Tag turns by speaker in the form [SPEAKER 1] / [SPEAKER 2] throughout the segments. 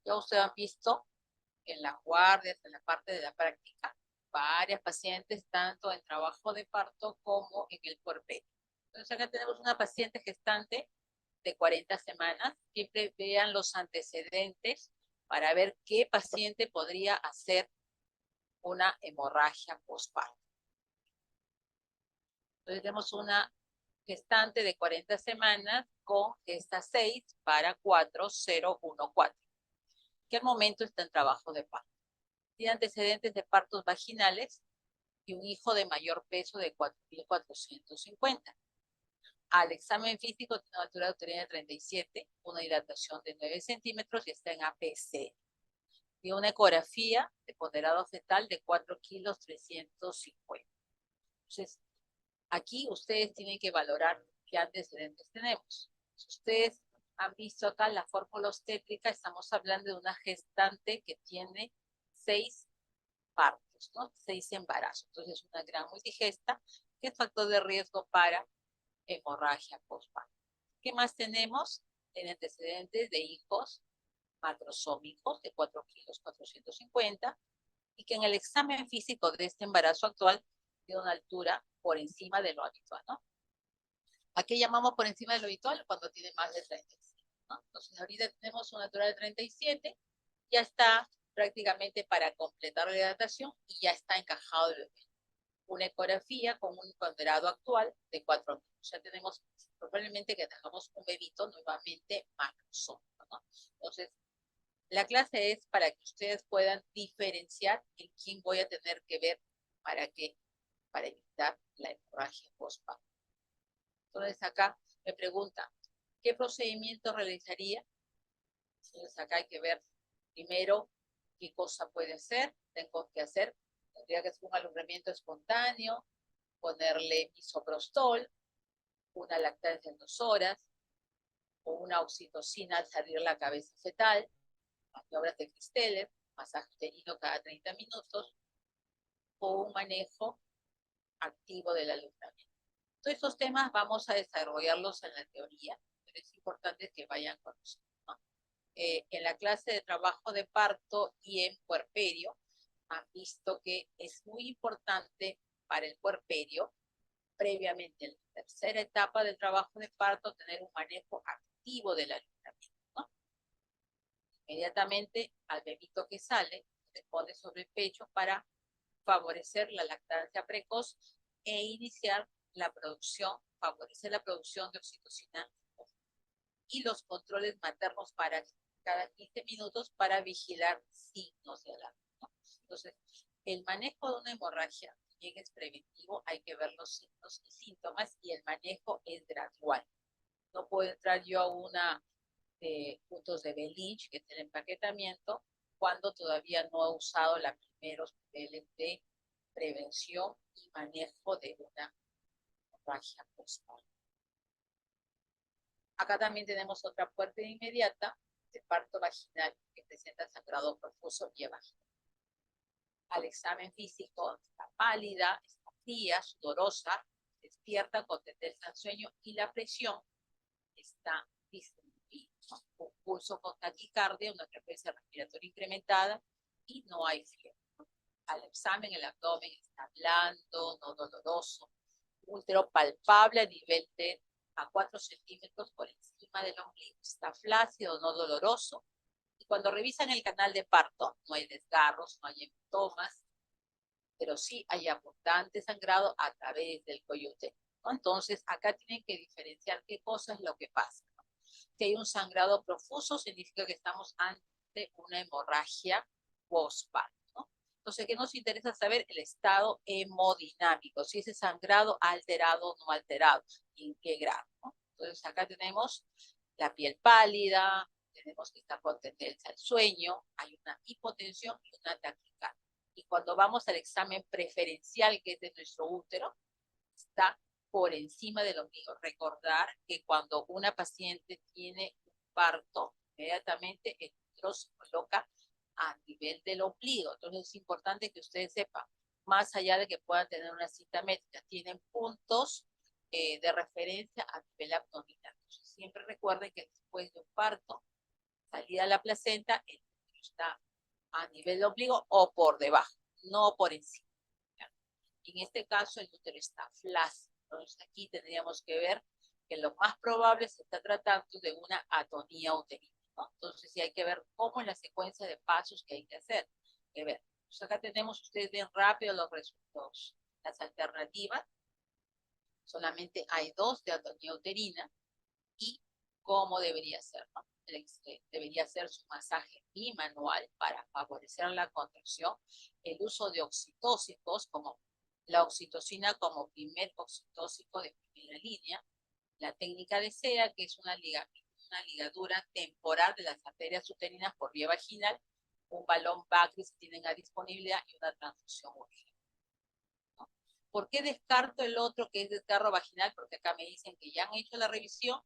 [SPEAKER 1] Ya ustedes han visto en las guardias, en la parte de la práctica, varias pacientes, tanto en trabajo de parto como en el puerperio. Entonces acá tenemos una paciente gestante de 40 semanas. Siempre vean los antecedentes para ver qué paciente podría hacer una hemorragia postparto. Entonces tenemos una gestante de 40 semanas con esta 6 para 4014, que al momento está en trabajo de parto. Tiene antecedentes de partos vaginales y un hijo de mayor peso de 4.450. Al examen físico tiene una altura de uterina de 37, una dilatación de 9 centímetros y está en APC. Tiene una ecografía de ponderado fetal de 4,350 kilos. Entonces, aquí ustedes tienen que valorar qué antecedentes tenemos. Si ustedes han visto acá la fórmula obstétrica, estamos hablando de una gestante que tiene 6 partos, ¿no? 6 embarazos. Entonces, es una gran multigesta que es factor de riesgo para hemorragia postparto. ¿Qué más tenemos? En antecedentes de hijos macrosómicos de 4,450 kilos y que en el examen físico de este embarazo actual tiene una altura por encima de lo habitual, ¿no? ¿A qué llamamos por encima de lo habitual? Cuando tiene más de 37, ¿no? Entonces, ahorita tenemos una altura de 37, ya está prácticamente para completar la hidratación y ya está encajado el bebé. Una ecografía con un ponderado actual de 4,000. Ya tenemos probablemente que tengamos un bebito nuevamente macrosómico, ¿no? Entonces, la clase es para que ustedes puedan diferenciar en quién voy a tener que ver para qué, para evitar la hemorragia postparto. Entonces, acá me preguntan, ¿qué procedimiento realizaría? Entonces, acá hay que ver primero qué cosa puede hacer, tengo que hacer, tendría que hacer un alumbramiento espontáneo, ponerle misoprostol, una lactancia en 2 horas, o una oxitocina al salir la cabeza fetal, maniobras de Christeller, masaje uterino cada 30 minutos, o un manejo activo del alumbramiento. Todos estos temas vamos a desarrollarlos en la teoría, pero es importante que vayan conociendo, ¿no? En la clase de trabajo de parto y en puerperio, han visto que es muy importante para el puerperio, previamente en la tercera etapa del trabajo de parto, tener un manejo activo del alumbramiento, ¿no? Inmediatamente al bebito que sale, se pone sobre el pecho para favorecer la lactancia precoz e iniciar la producción, favorecer la producción de oxitocina y los controles maternos para cada 15 minutos para vigilar signos de alarma, ¿no? Entonces, el manejo de una hemorragia también es preventivo, hay que ver los signos y síntomas y el manejo es gradual. No puedo entrar yo a una puntos de Belich, que es el empaquetamiento, cuando todavía no he usado los primeros niveles de prevención y manejo de una hemorragia postparto. Acá también tenemos otra puerta inmediata de parto vaginal que presenta sangrado profuso vía vagina. Al examen físico está pálida, está fría, sudorosa, despierta con tendencia al sueño y la presión está disminuida. Un pulso con taquicardia, una frecuencia respiratoria incrementada y no hay fiebre. Al examen el abdomen está blando, no doloroso, útero palpable a nivel de a 4 centímetros por encima del ombligo, está flácido, no doloroso, y cuando revisan el canal de parto no hay desgarros, no hay hematomas, pero sí hay abundante sangrado a través del cuello uterino, ¿no? Entonces acá tienen que diferenciar qué cosa es lo que pasa, ¿no? Si hay un sangrado profuso significa que estamos ante una hemorragia postparto, ¿no? Entonces, ¿qué nos interesa saber? El estado hemodinámico, si ese sangrado ha alterado o no alterado, y en qué grado, ¿no? Entonces, acá tenemos la piel pálida, tenemos que estar con tendencia al sueño, hay una hipotensión y una taquicardia. Y cuando vamos al examen preferencial, que es de nuestro útero, está por encima del ombligo. Recordar que cuando una paciente tiene un parto, inmediatamente el útero se coloca a nivel del ombligo. Entonces es importante que ustedes sepan, más allá de que puedan tener una cita médica, tienen puntos de referencia a nivel abdominal. Entonces, siempre recuerden que después de un parto, salida a la placenta, el está a nivel del ombligo o por debajo, no por encima. En este caso, el útero está flácido. Entonces, aquí tendríamos que ver que lo más probable se está tratando de una atonía uterina, ¿no? Entonces, sí hay que ver cómo es la secuencia de pasos que hay que hacer. Que ver. Pues acá tenemos, ustedes ven rápido los resultados, las alternativas. Solamente hay 2 de atonía uterina y cómo debería ser, ¿no? Debería ser su masaje bimanual para favorecer la contracción, el uso de oxitóxicos como la oxitocina como primer oxitóxico de primera línea, la técnica de SEA, que es una ligadura temporal de las arterias uterinas por vía vaginal, un balón Bacri si tienen a disponibilidad y una transfusión urgente. ¿No? ¿Por qué descarto el otro que es desgarro vaginal? Porque acá me dicen que ya han hecho la revisión,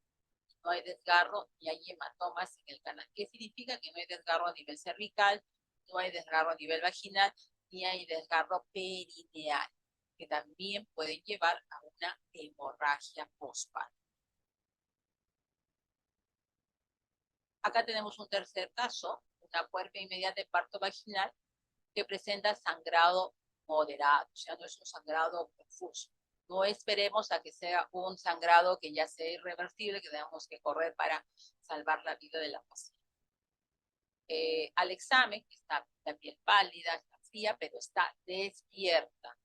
[SPEAKER 1] no hay desgarro y hay hematomas en el canal. ¿Qué significa? Que no hay desgarro a nivel cervical, no hay desgarro a nivel vaginal, ni hay desgarro perineal, que también pueden llevar a una hemorragia postparto. Acá tenemos un tercer caso, una puerta inmediata de parto vaginal que presenta sangrado moderado, o sea, no es un sangrado profuso. No esperemos a que sea un sangrado que ya sea irreversible, que tenemos que correr para salvar la vida de la paciente. Al examen, está la piel pálida, está fría, pero está despierta.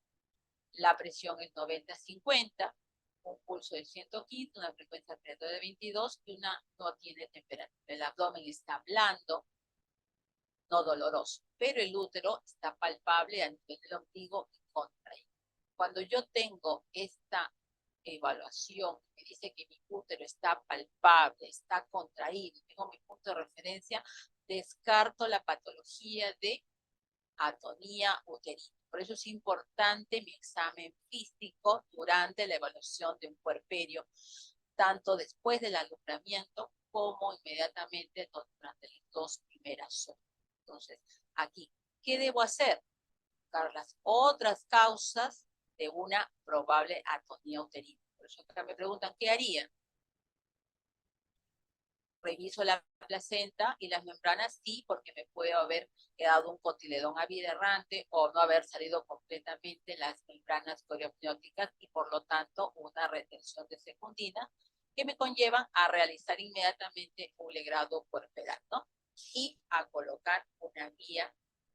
[SPEAKER 1] La presión es 90-50, un pulso de 115, una frecuencia cardíaca de 22 y una no tiene temperatura. El abdomen está blando, no doloroso, pero el útero está palpable a nivel del ombligo y contraído. Cuando yo tengo esta evaluación que dice que mi útero está palpable, está contraído, tengo mi punto de referencia, descarto la patología de atonía uterina. Por eso es importante mi examen físico durante la evaluación de un puerperio, tanto después del alumbramiento como inmediatamente durante las 2 primeras horas. Entonces, aquí, ¿qué debo hacer? Buscar las otras causas de una probable atonía uterina. Por eso acá me preguntan, ¿qué haría? Reviso la placenta y las membranas, sí, porque me puede haber quedado un cotiledón abiderrante o no haber salido completamente las membranas coriopnióticas y por lo tanto una retención de secundina que me conllevan a realizar inmediatamente un legrado puerperal, ¿no? Y a colocar una vía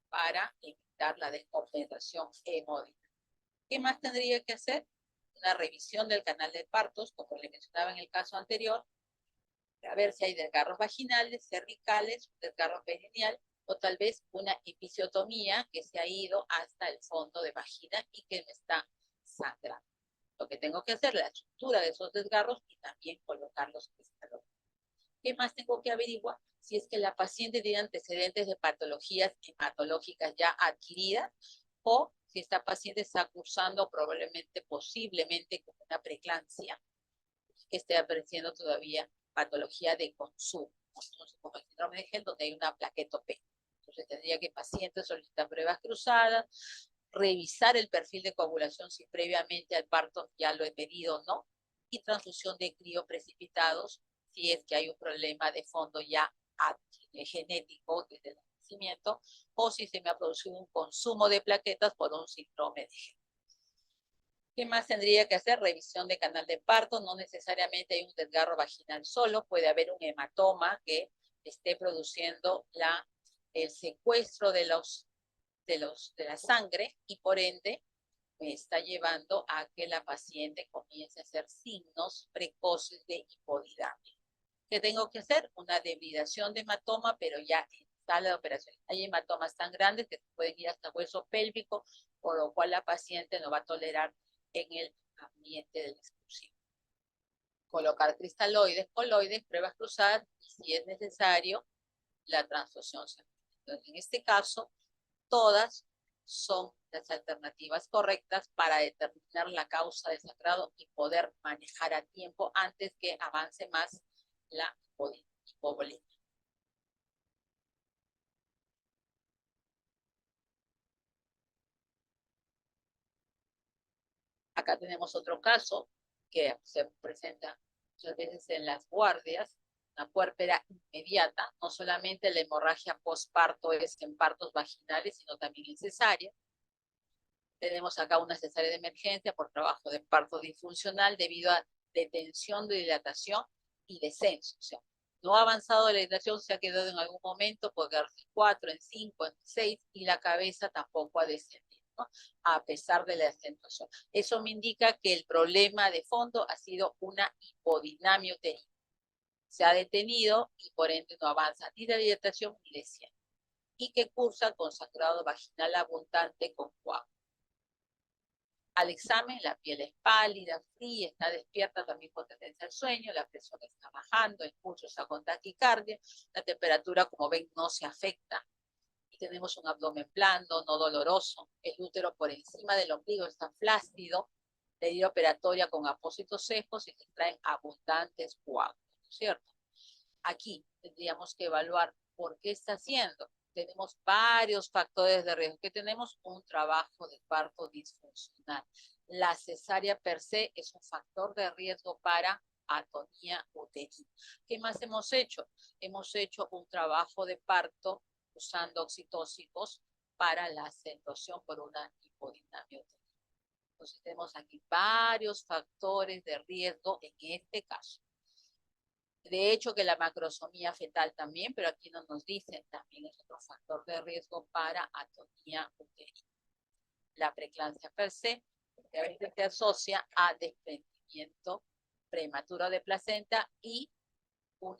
[SPEAKER 1] para evitar la descompensación hemodinámica. ¿Qué más tendría que hacer? Una revisión del canal de partos, como le mencionaba en el caso anterior, a ver si hay desgarros vaginales, cervicales, desgarro perineal, o tal vez una episiotomía que se ha ido hasta el fondo de vagina y que me está sangrando. Lo que tengo que hacer es la estructura de esos desgarros y también colocar los cristalones. ¿Qué más tengo que averiguar? Si es que la paciente tiene antecedentes de patologías hematológicas ya adquiridas o si esta paciente está cursando probablemente, posiblemente, con una preeclampsia que esté apareciendo todavía patología de consumo. Entonces, como el síndrome de Gel, donde hay una plaquetopenia. Entonces, tendría que el paciente solicitar pruebas cruzadas, revisar el perfil de coagulación si previamente al parto ya lo he pedido o no, y transfusión de crioprecipitados si es que hay un problema de fondo ya genético desde el nacimiento, o si se me ha producido un consumo de plaquetas por un síndrome de Gel. ¿Qué más tendría que hacer? Revisión de canal de parto. No necesariamente hay un desgarro vaginal solo. Puede haber un hematoma que esté produciendo el secuestro de la sangre y por ende me está llevando a que la paciente comience a hacer signos precoces de hipodidamia. ¿Qué tengo que hacer? Una debridación de hematoma, pero ya en sala de operaciones. Hay hematomas tan grandes que pueden ir hasta hueso pélvico, por lo cual la paciente no va a tolerar en el ambiente del exclusivo. Colocar cristaloides, coloides, pruebas cruzadas y si es necesario, la transfusión sanguínea. Entonces, en este caso, todas son las alternativas correctas para determinar la causa del sangrado y poder manejar a tiempo antes que avance más la hipovolemia. Acá tenemos otro caso que se presenta muchas veces en las guardias, una puérpera inmediata, no solamente la hemorragia postparto es en partos vaginales, sino también en cesárea. Tenemos acá una cesárea de emergencia por trabajo de parto disfuncional debido a detención de dilatación y descenso. O sea, no ha avanzado la dilatación, se ha quedado en algún momento, puede quedarse en 4, en 5, en 6, y la cabeza tampoco ha descendido, ¿no? A pesar de la acentuación. Eso me indica que el problema de fondo ha sido una hipodinamia uterina. Se ha detenido y por ende no avanza ni la dilatación ni desciende. Y que cursa con sangrado vaginal abundante con coágulos. Al examen, la piel es pálida, fría, está despierta también con tendencia al sueño, la presión está bajando, el pulso está con taquicardia, la temperatura, como ven, no se afecta. Y tenemos un abdomen blando, no doloroso, el útero por encima del ombligo está flácido, la herida operatoria con apósitos secos y se extraen abundantes coágulos, ¿no es cierto? Aquí tendríamos que evaluar por qué está haciendo. Tenemos varios factores de riesgo, que tenemos un trabajo de parto disfuncional. La cesárea per se es un factor de riesgo para atonía uterina. ¿Qué más hemos hecho? Hemos hecho un trabajo de parto usando oxitóxicos para la acentuación por una hipodinamia uterina. Entonces tenemos aquí varios factores de riesgo en este caso. De hecho, que la macrosomía fetal también, pero aquí no nos dicen, también es otro factor de riesgo para atonía uterina. La preeclampsia per se se asocia a desprendimiento prematuro de placenta y un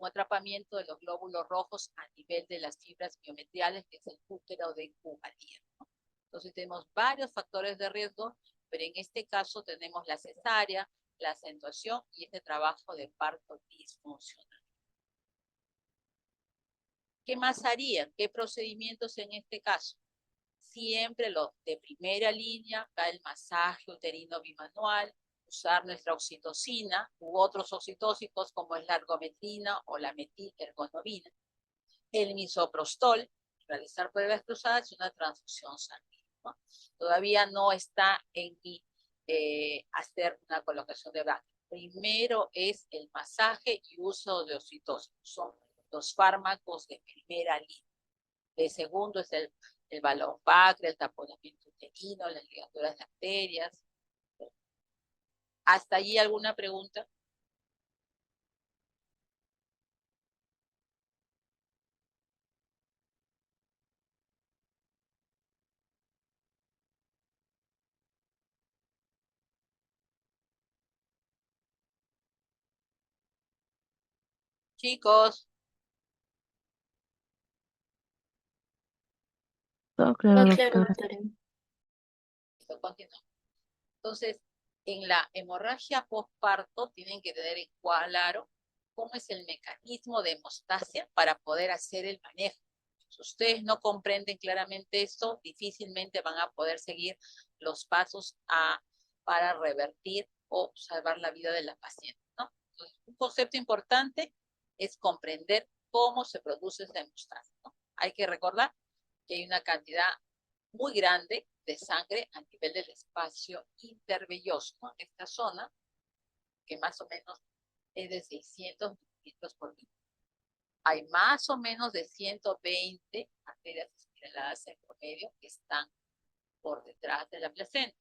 [SPEAKER 1] atrapamiento de los glóbulos rojos a nivel de las fibras miometriales, que es el útero de Cuvier, ¿no? Entonces tenemos varios factores de riesgo, pero en este caso tenemos la cesárea, la acentuación y este trabajo de parto disfuncional. ¿Qué más harían? ¿Qué procedimientos en este caso? Siempre lo de primera línea, acá el masaje uterino bimanual, usar nuestra oxitocina u otros oxitóxicos como es la ergometrina o la metilergonomina, el misoprostol, realizar pruebas cruzadas y una transfusión sanguínea, ¿no? Todavía no está en mi hacer una colocación de brackets. Primero es el masaje y uso de oxitocina. Son los fármacos de primera línea. El segundo es el balón Bacre, el taponamiento uterino, las ligaduras de arterias. ¿Hasta allí alguna pregunta? Chicos,
[SPEAKER 2] Todo claro,
[SPEAKER 3] Todo claro,
[SPEAKER 2] doctora.
[SPEAKER 3] doctora.
[SPEAKER 1] continuamos. Entonces, en la hemorragia postparto tienen que tener en claro cómo es el mecanismo de hemostasia para poder hacer el manejo. Si ustedes no comprenden claramente esto, difícilmente van a poder seguir los pasos para revertir o salvar la vida de la paciente, ¿no? Entonces, un concepto importante es comprender cómo se produce esa hemostasia, ¿no? Hay que recordar que hay una cantidad muy grande de sangre a nivel del espacio intervelloso, ¿no? Esta zona, que más o menos es de 600 mililitros por minuto. Hay más o menos de 120 arterias espiraladas en promedio que están por detrás de la placenta.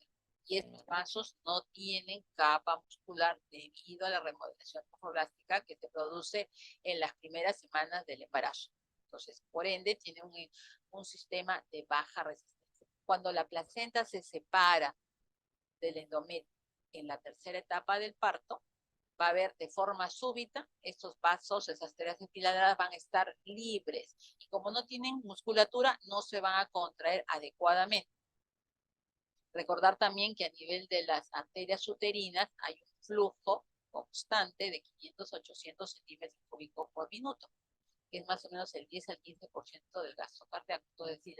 [SPEAKER 1] Y estos vasos no tienen capa muscular debido a la remodelación morfológica que se produce en las primeras semanas del embarazo. Entonces, por ende, tiene un sistema de baja resistencia. Cuando la placenta se separa del endometrio en la tercera etapa del parto, va a haber de forma súbita estos vasos, esas arterias espiraladas van a estar libres. Y como no tienen musculatura, no se van a contraer adecuadamente. Recordar también que a nivel de las arterias uterinas hay un flujo constante de 500 a 800 centímetros cúbicos por minuto, que es más o menos el 10 al 15% del gasto cardíaco. Es decir,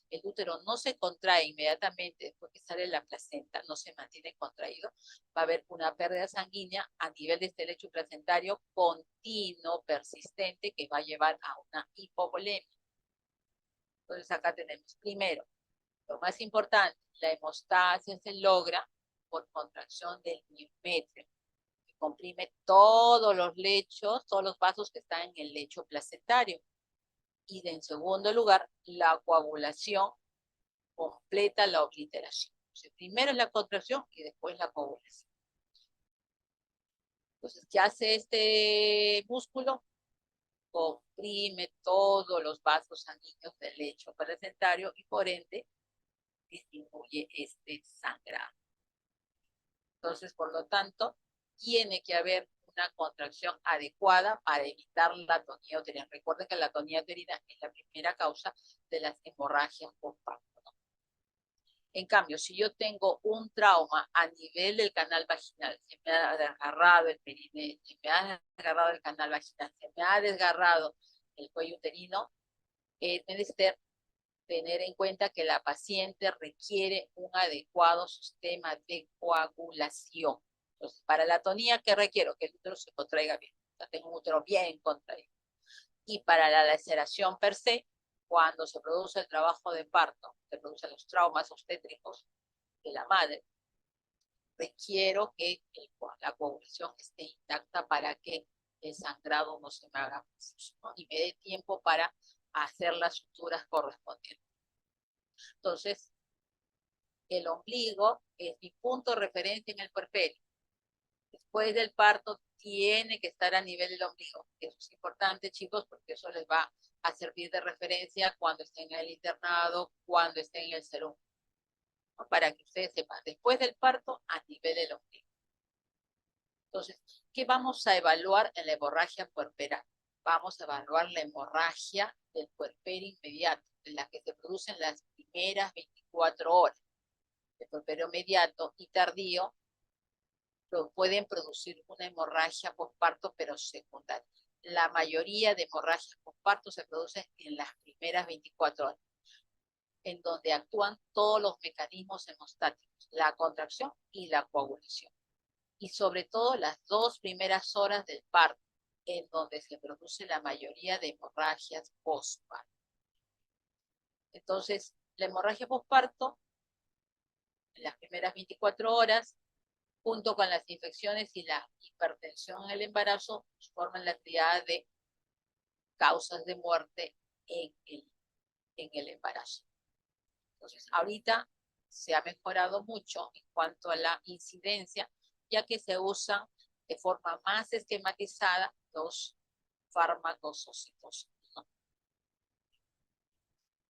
[SPEAKER 1] el útero no se contrae inmediatamente después que sale la placenta, no se mantiene contraído, va a haber una pérdida sanguínea a nivel de este lecho placentario continuo, persistente, que va a llevar a una hipovolemia. Entonces acá tenemos primero, lo más importante, la hemostasia se logra por contracción del miometrio. comprime todos los lechos, todos los vasos que están en el lecho placentario. Y en segundo lugar, la coagulación completa la obliteración. Entonces, primero es la contracción y después la coagulación. Entonces, ¿qué hace este músculo? Comprime todos los vasos sanguíneos del lecho placentario y por ende disminuye este sangrado. Entonces, por lo tanto, tiene que haber una contracción adecuada para evitar la atonía uterina. Recuerden que la atonía uterina es la primera causa de las hemorragias postparto. En cambio, si yo tengo un trauma a nivel del canal vaginal, se me ha desgarrado el perineo, se me ha desgarrado el canal vaginal, se me ha desgarrado el cuello uterino, es menester tener en cuenta que la paciente requiere un adecuado sistema de coagulación. Entonces, para la atonía, ¿qué requiero? Que el útero se contraiga bien. O sea, tengo un útero bien contraído. Y para la laceración per se, cuando se produce el trabajo de parto, se producen los traumas obstétricos de la madre, requiero que la coagulación esté intacta para que el sangrado no se me haga confuso, ¿no? Y me dé tiempo para hacer las suturas correspondientes. Entonces, el ombligo es mi punto de referencia en el puerperio. Después del parto tiene que estar a nivel del ombligo. Eso es importante, chicos, porque eso les va a servir de referencia cuando estén en el internado, cuando estén en el serum, ¿no? Para que ustedes sepan, después del parto, a nivel del ombligo. Entonces, ¿qué vamos a evaluar en la hemorragia puerperal? Vamos a evaluar la hemorragia del puerperio inmediato, en la que se producen las primeras 24 horas. El puerperio inmediato y tardío pueden producir una hemorragia postparto, pero secundaria. La mayoría de hemorragias postparto se producen en las primeras 24 horas, en donde actúan todos los mecanismos hemostáticos, la contracción y la coagulación. Y sobre todo las 2 primeras horas del parto, en donde se produce la mayoría de hemorragias postparto. Entonces, la hemorragia postparto, en las primeras 24 horas, junto con las infecciones y la hipertensión en el embarazo, forman la triada de causas de muerte en el embarazo. Entonces, ahorita se ha mejorado mucho en cuanto a la incidencia, ya que se usan de forma más esquematizada los fármacos oxitocina, ¿no?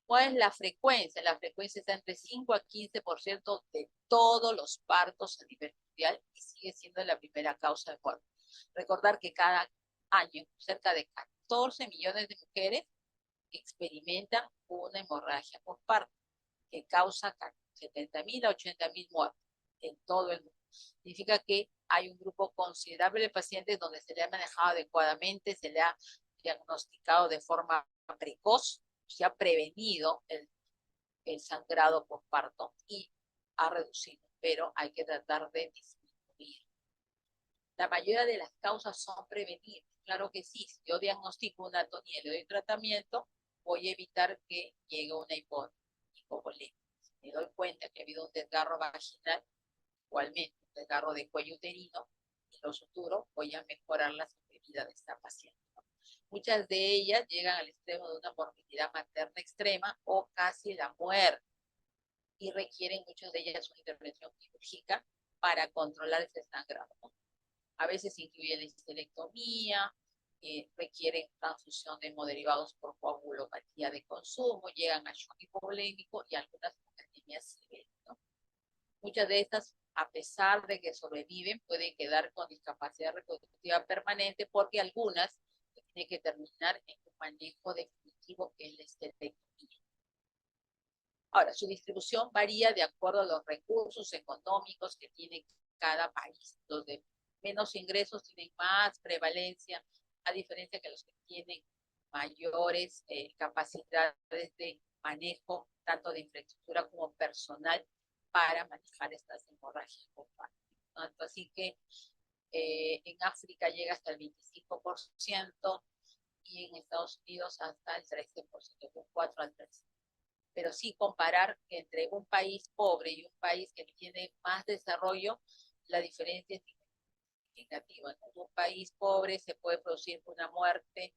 [SPEAKER 1] ¿Cuál es la frecuencia? La frecuencia está entre 5 a 15% de todos los partos a nivel mundial y sigue siendo la primera causa de muerte. Recordar que cada año cerca de 14 millones de mujeres experimentan una hemorragia postparto que causa 70.000 a 80.000 muertes en todo el mundo. Significa que hay un grupo considerable de pacientes donde se le ha manejado adecuadamente, se le ha diagnosticado de forma precoz, se ha prevenido el sangrado postparto y ha reducido, pero hay que tratar de disminuir. La mayoría de las causas son prevenibles. Claro que sí, si yo diagnostico una atonía y le doy tratamiento, voy a evitar que llegue una hipovolemia. Si me doy cuenta que ha habido un desgarro vaginal, igualmente un desgarro de cuello uterino, y lo suturo, voy a mejorar la sobrevida de esta paciente. Muchas de ellas llegan al extremo de una morbilidad materna extrema o casi la muerte y requieren muchas de ellas una intervención quirúrgica para controlar ese sangrado, ¿no? A veces incluye la histerectomía, requieren transfusión de hemoderivados por coagulopatía de consumo, llegan a shock hipovolémico y algunas anemias severas, ¿no? Muchas de estas, a pesar de que sobreviven, pueden quedar con discapacidad reproductiva permanente porque algunas tienen que terminar en un manejo definitivo que es la histerectomía. Ahora, su distribución varía de acuerdo a los recursos económicos que tiene cada país. Los de menos ingresos tienen más prevalencia, a diferencia que los que tienen mayores capacidades de manejo, tanto de infraestructura como personal, para manejar estas hemorragias postparto. Así que en África llega hasta el 25% y en Estados Unidos hasta el 13%, de 4 al 13%. Pero sí comparar entre un país pobre y un país que tiene más desarrollo, la diferencia es significativo. En un país pobre se puede producir una muerte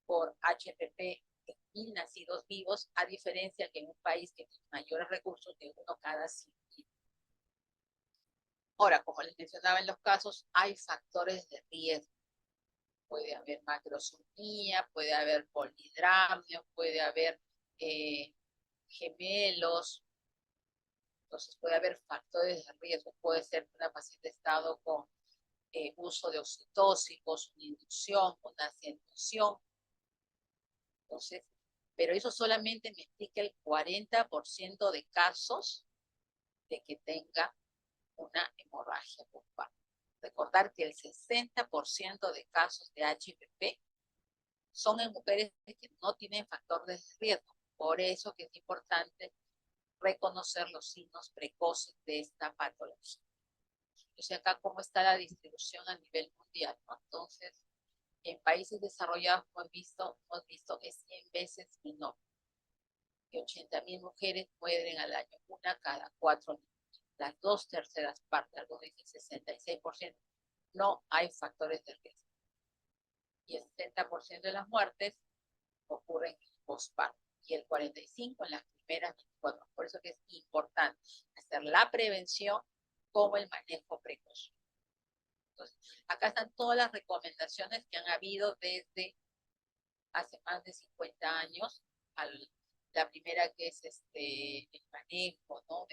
[SPEAKER 1] por HPV en 1000 nacidos vivos, a diferencia que en un país que tiene mayores recursos de uno cada 100.000. Ahora, como les mencionaba en los casos, hay factores de riesgo. Puede haber macrosomía, puede haber polidramio, puede haber gemelos. Entonces puede haber factores de riesgo. Puede ser que una paciente ha estado con uso de oxitóxicos, una inducción, una inducción. Entonces, pero eso solamente me explica el 40% de casos de que tenga una hemorragia pulmonar. Recordar que el 60% de casos de HPV son en mujeres que no tienen factor de riesgo. Por eso que es importante reconocer los signos precoces de esta patología. O sea, acá cómo está la distribución a nivel mundial, ¿no? Entonces, en países desarrollados hemos visto que es 100 veces menor. Que 80.000 mujeres mueren al año, una cada 4 niños. Las 2/3 partes, algunos dicen 66%, no hay factores de riesgo. Y el 70% de las muertes ocurren en el postparto y el 45% en las primeras 24. Por eso que es importante hacer la prevención como el manejo precoz. Entonces, acá están todas las recomendaciones que han habido desde hace más de 50 años. La primera que es el manejo, ¿no?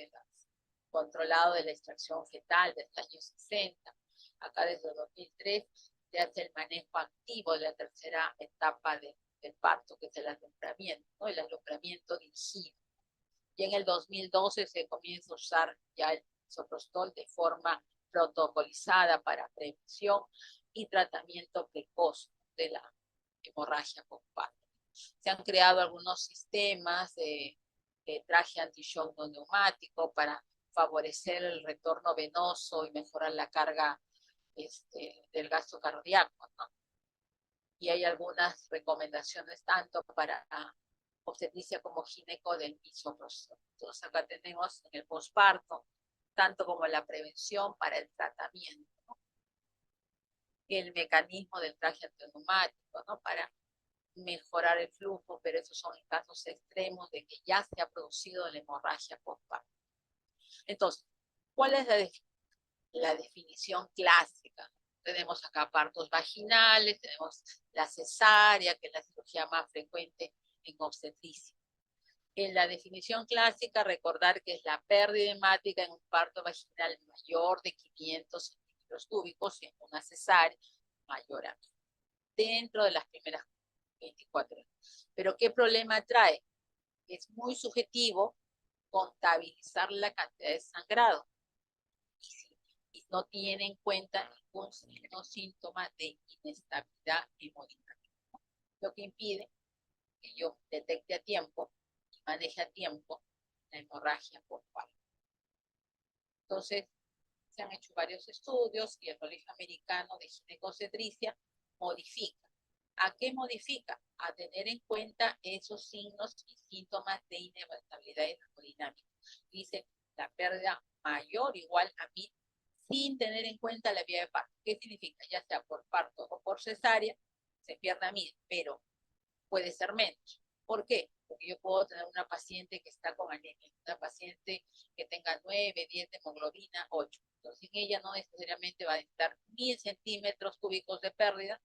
[SPEAKER 1] Controlado de la extracción fetal desde el año 60. Acá desde el 2003 se hace el manejo activo de la tercera etapa del parto, que es el alumbramiento, ¿no? El alumbramiento dirigido. Y en el 2012 se comienza a usar ya el misoprostol de forma protocolizada para prevención y tratamiento precoz de la hemorragia postparto. Se han creado algunos sistemas de traje anti-shock no neumático para favorecer el retorno venoso y mejorar la carga del gasto cardíaco, ¿no? Y hay algunas recomendaciones tanto para obstetricia como gineco del misoprostol. Entonces acá tenemos en el posparto, tanto como la prevención para el tratamiento, ¿no? El mecanismo del traje antineumático, ¿no? Para mejorar el flujo, pero esos son en casos extremos de que ya se ha producido la hemorragia postparto. Entonces, ¿cuál es la definición clásica? Tenemos acá partos vaginales, tenemos la cesárea, que es la cirugía más frecuente en obstetricia. En la definición clásica, recordar que es la pérdida hemática en un parto vaginal mayor de 500 centímetros cúbicos y en una cesárea mayor a 1000, dentro de las primeras 24 horas. Pero ¿qué problema trae? Es muy subjetivo contabilizar la cantidad de sangrado y no tiene en cuenta ningún síntoma de inestabilidad hemodinámica, lo que impide que yo detecte a tiempo y maneje a tiempo la hemorragia postparto. Entonces, se han hecho varios estudios y el Colegio Americano de Ginecobstetricia modifica. ¿A qué modifica? A tener en cuenta esos signos y síntomas de inestabilidad hemodinámica. Dice la pérdida mayor o igual a 1000 sin tener en cuenta la vía de parto. ¿Qué significa? Ya sea por parto o por cesárea, se pierde a 1000, pero puede ser menos. ¿Por qué? Porque yo puedo tener una paciente que está con anemia, una paciente que tenga 9, 10 de hemoglobina, 8. Entonces, en ella no necesariamente va a necesitar 1000 centímetros cúbicos de pérdida,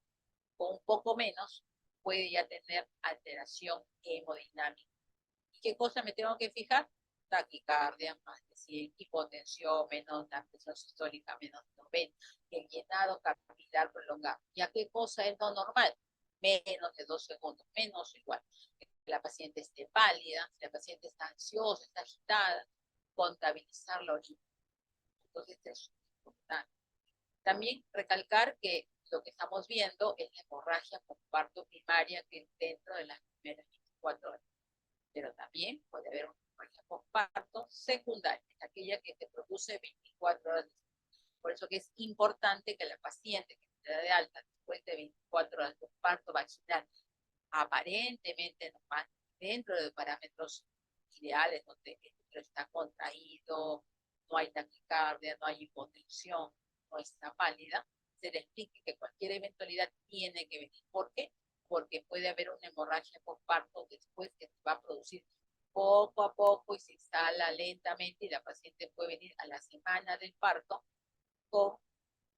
[SPEAKER 1] o un poco menos, puede ya tener alteración hemodinámica. ¿Y qué cosa me tengo que fijar? Taquicardia, más de 100, hipotensión, menos la presión sistólica, menos de 90, el llenado capilar prolongado. ¿Y a qué cosa es lo normal? Menos de 2 segundos, menos igual. La paciente esté pálida, la paciente está ansiosa, está agitada, contabilizar la orina. Entonces, eso es importante. También recalcar que lo que estamos viendo es la hemorragia postparto primaria, que es dentro de las primeras 24 horas. Pero también puede haber una hemorragia postparto secundaria, aquella que se produce 24 horas. Por eso que es importante que la paciente que se da de alta después de 24 horas de parto vaginal, aparentemente normal, dentro de parámetros ideales, donde el útero está contraído, no hay taquicardia, no hay hipotensión, no está pálida, se le explique que cualquier eventualidad tiene que venir. ¿Por qué? Porque puede haber una hemorragia postparto después que se va a producir poco a poco y se instala lentamente y la paciente puede venir a la semana del parto con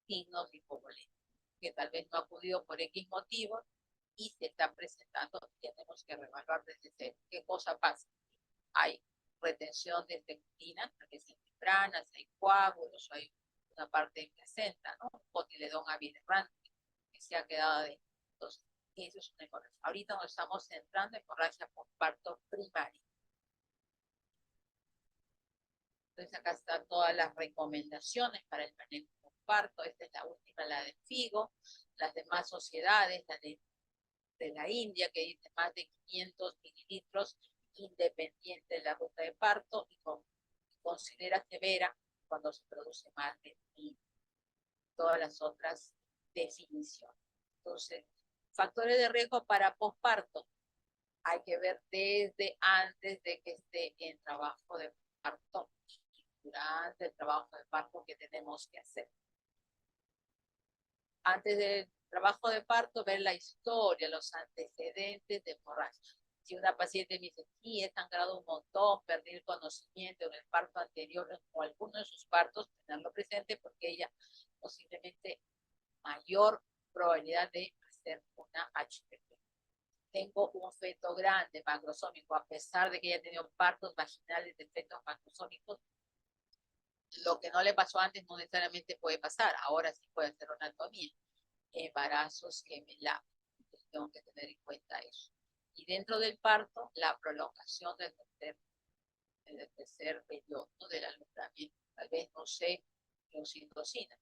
[SPEAKER 1] signos hipovolémicos, que tal vez no ha acudido por X motivos y se está presentando, tenemos que reevaluar desde cero. ¿Qué cosa pasa? Hay retención de tectina, que es membranas, hay coágulos, hay una parte de placenta, ¿no? Cotiledón abiderrante que se ha quedado de. Entonces, eso es una hemorragia. Ahorita nos estamos centrando en hemorragia por parto primaria. Entonces, acá están todas las recomendaciones para el manejo por parto. Esta es la última, la de FIGO. Las demás sociedades, la de la India, que dice más de 500 mililitros independiente de la ruta de parto y considera severa cuando se produce más de 1000. Todas las otras definiciones. Entonces, factores de riesgo para posparto. Hay que ver desde antes de que esté en trabajo de parto y durante el trabajo de parto que tenemos que hacer. Antes del trabajo de parto, ver la historia, los antecedentes de hemorragia. Si una paciente me dice, sí, he sangrado un montón, perdí el conocimiento en el parto anterior o alguno de sus partos, tenerlo presente porque ella posiblemente mayor probabilidad de hacer una HPP. Tengo un feto grande, macrosómico, a pesar de que ella ha tenido partos vaginales de fetos macrosómicos, lo que no le pasó antes no necesariamente puede pasar, ahora sí puede hacer una anatomía. Embarazos gemelares, tengo que tener en cuenta eso. Y dentro del parto, la prolongación del tercer periodo del alumbramiento. Tal vez no sé oxitocina.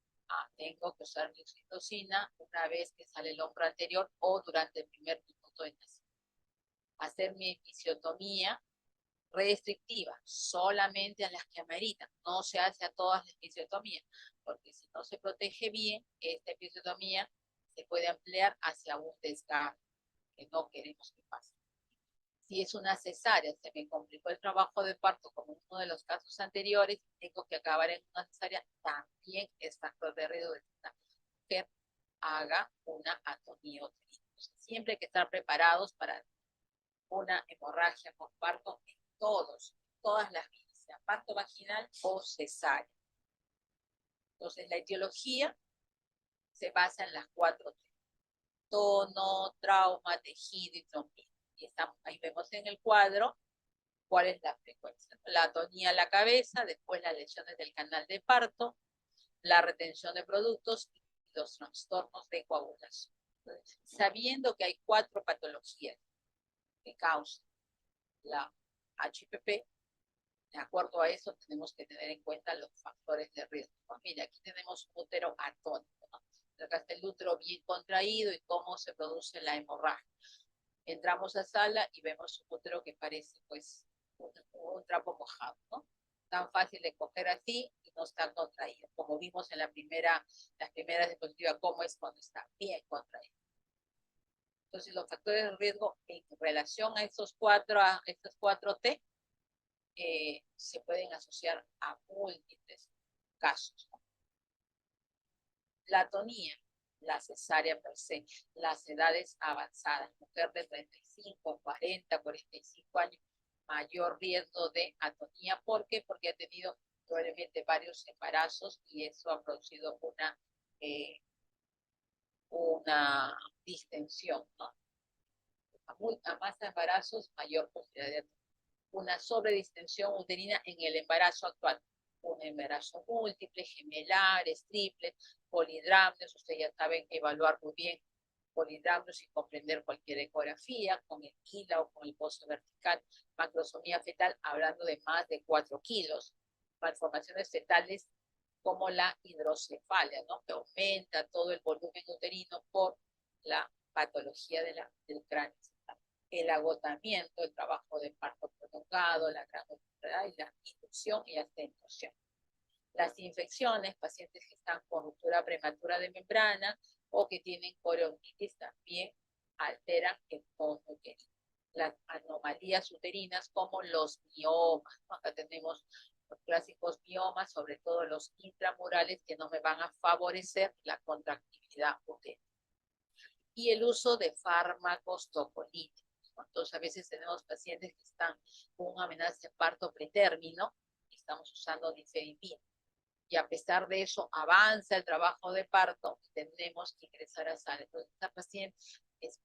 [SPEAKER 1] Tengo que usar mi oxitocina una vez que sale el hombro anterior o durante el primer minuto de nacimiento. Hacer mi episiotomía restrictiva, solamente a las que ameritan, no se hace a todas las episiotomías, porque si no se protege bien, esta episiotomía se puede ampliar hacia un desgarro, que no queremos que pase. Si es una cesárea, se me complicó el trabajo de parto, como en uno de los casos anteriores, tengo que acabar en una cesárea, también es factor de riesgo de que la mujer haga una atonía uterina. Siempre hay que estar preparados para una hemorragia por parto en todas las vías, sea parto vaginal o cesárea. Entonces, la etiología se basa en las 4 T: tono, trauma, tejido y trombina. Y ahí vemos en el cuadro cuál es la frecuencia. La atonía a la cabeza, después las lesiones del canal de parto, la retención de productos y los trastornos de coagulación. Entonces, sabiendo que hay 4 patologías que causan la HPP, de acuerdo a eso tenemos que tener en cuenta los factores de riesgo. Mira, aquí tenemos un útero atónico, ¿no? Acá está el útero bien contraído y cómo se produce la hemorragia. Entramos a sala y vemos un útero que parece pues un trapo mojado, ¿no? Tan fácil de coger así y no está contraído, como vimos en las primeras diapositivas, cómo es cuando está bien contraído. Entonces, los factores de riesgo en relación a estos 4 T se pueden asociar a múltiples casos, ¿no? La atonía, la cesárea per se, las edades avanzadas, mujer de 35, 40, 45 años, mayor riesgo de atonía. ¿Por qué? Porque ha tenido probablemente varios embarazos y eso ha producido una distensión, ¿no? A más embarazos, mayor posibilidad de atonía. Una sobredistensión uterina en el embarazo actual. Un embarazo múltiple, gemelares, triples, polidramnios. Ustedes ya saben evaluar muy bien polidramnios y comprender cualquier ecografía con el KILA o con el pozo vertical. Macrosomía fetal, hablando de más de 4 kilos. Malformaciones fetales como la hidrocefalia, ¿no? Que aumenta todo el volumen uterino por la patología del cráneo. El agotamiento, el trabajo de parto prolongado, la granulosidad y la inducción y acentuación. Las infecciones, pacientes que están con ruptura prematura de membrana o que tienen corionitis también alteran el fondo uterino. Las anomalías uterinas como los miomas, ¿no? Acá tenemos los clásicos miomas, sobre todo los intramurales, que no me van a favorecer la contractividad uterina. Y el uso de fármacos tocolíticos. Entonces, a veces tenemos pacientes que están con una amenaza de parto pretérmino, y estamos usando nifedipina. Y a pesar de eso, avanza el trabajo de parto y tenemos que ingresar a sala. Entonces, esta paciente es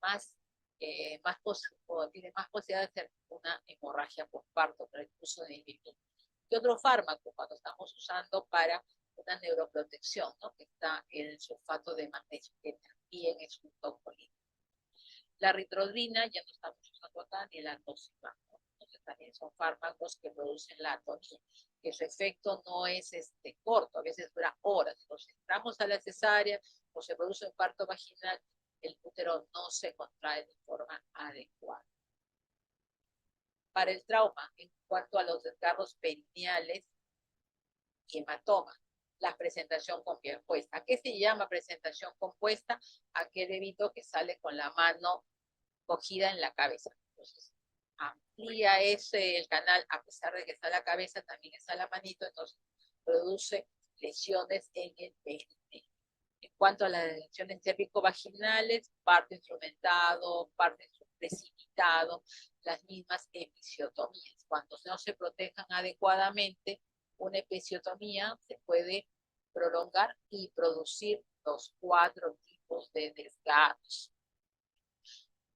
[SPEAKER 1] tiene más posibilidad de hacer una hemorragia postparto por el uso de nifedipina. ¿Qué otro fármaco cuando estamos usando para una neuroprotección, ¿no? Que está el sulfato de magnesio, que también es un tocolítico? La ritrodrina ya no estamos usando acá, ni la toxina, ¿no? Entonces también son fármacos que producen la atonía, que su efecto no es corto, a veces dura horas. Entonces entramos a la cesárea o se produce un parto vaginal, el útero no se contrae de forma adecuada. Para el trauma, en cuanto a los desgarros perineales y hematoma, la presentación compuesta. ¿A qué se llama presentación compuesta? Aquel bebito que sale con la mano cogida en la cabeza. Entonces, amplía el canal, a pesar de que está la cabeza, también está la manito, entonces produce lesiones en el perineo. En cuanto a las lesiones cervicovaginales, parto instrumentado, parto precipitado, las mismas episiotomías. Cuando no se protejan adecuadamente, una episiotomía se puede prolongar y producir los 4 tipos de desgarros.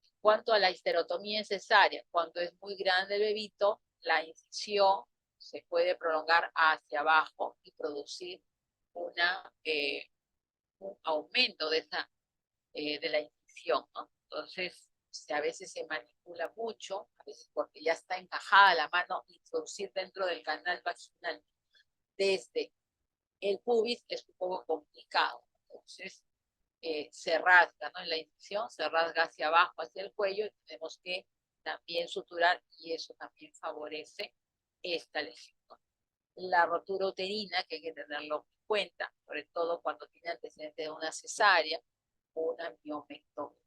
[SPEAKER 1] En cuanto a la histerotomía cesárea, cuando es muy grande el bebito, la incisión se puede prolongar hacia abajo y producir un aumento de la incisión, ¿no? Entonces, a veces se manipula mucho, a veces porque ya está encajada la mano, introducir dentro del canal vaginal desde el pubis es un poco complicado. Entonces, se rasga, ¿no? En la incisión se rasga hacia abajo, hacia el cuello, y tenemos que también suturar, y eso también favorece esta lesión. La rotura uterina, que hay que tenerlo en cuenta, sobre todo cuando tiene antecedentes de una cesárea o una miomectomía.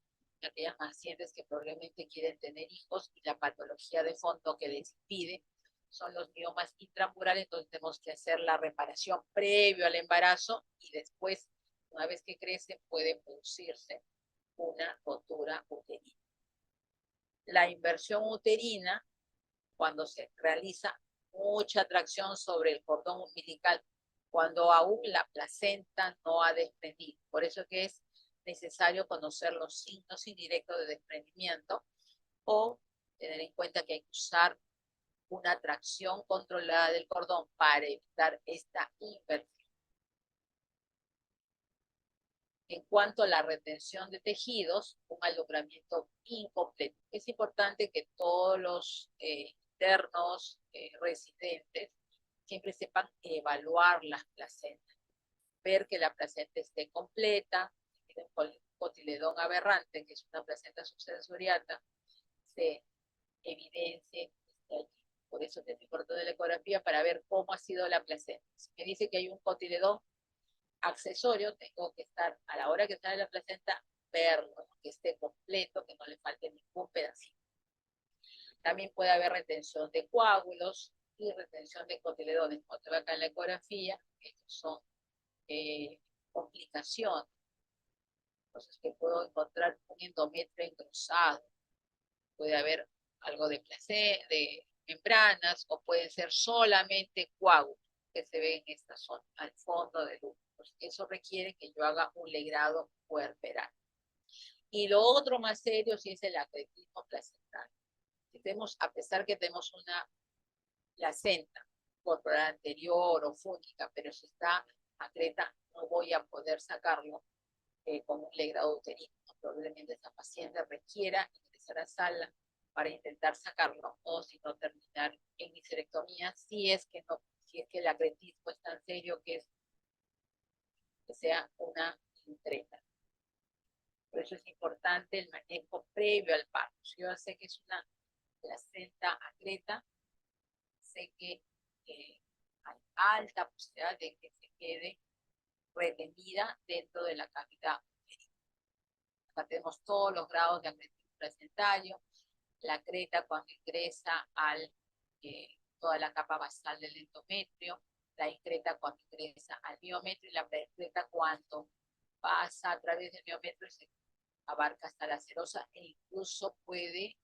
[SPEAKER 1] Aquellas pacientes que probablemente quieren tener hijos y la patología de fondo que les impide son los miomas intramurales, entonces tenemos que hacer la reparación previo al embarazo y después, una vez que crece, puede producirse una rotura uterina. La inversión uterina, cuando se realiza mucha tracción sobre el cordón umbilical, cuando aún la placenta no ha desprendido. Por eso que es necesario conocer los signos indirectos de desprendimiento o tener en cuenta que hay que usar una tracción controlada del cordón para evitar esta inversión. En cuanto a la retención de tejidos, un alumbramiento incompleto. Es importante que todos los internos residentes siempre sepan evaluar las placentas, ver que la placenta esté completa, si tiene un cotiledón aberrante, que es una placenta subsensoriata, se evidencie allí. Por eso te importa de la ecografía para ver cómo ha sido la placenta. Si me dice que hay un cotiledón accesorio, tengo que estar, a la hora que sale la placenta, verlo, que esté completo, que no le falte ningún pedacito. También puede haber retención de coágulos y retención de cotiledones. Como te ve acá en la ecografía, estos son complicaciones. Entonces, que puedo encontrar un endometrio engrosado. Puede haber algo de de membranas, o pueden ser solamente coágulos que se ven en esta zona, al fondo del útero. Eso requiere que yo haga un legrado puerperal. Y lo otro más serio sí es el acretismo placental. Si tenemos, a pesar que tenemos una placenta corporal anterior o fúngica, pero si está acreta, no voy a poder sacarlo con un legrado uterino. Probablemente esa paciente requiera ingresar a sala para intentar sacarlo, o si no terminar en histerectomía, si es que el acretismo es tan serio que sea una intreta. Por eso es importante el manejo previo al parto. Si yo sé que es una placenta acreta, sé que hay alta posibilidad de que se quede retenida dentro de la cavidad uterina. Acá tenemos todos los grados de acretismo placentario. La creta, cuando ingresa al toda la capa basal del endometrio, la excreta cuando ingresa al miometrio y la excreta cuando pasa a través del miometrio y se abarca hasta la serosa e incluso puede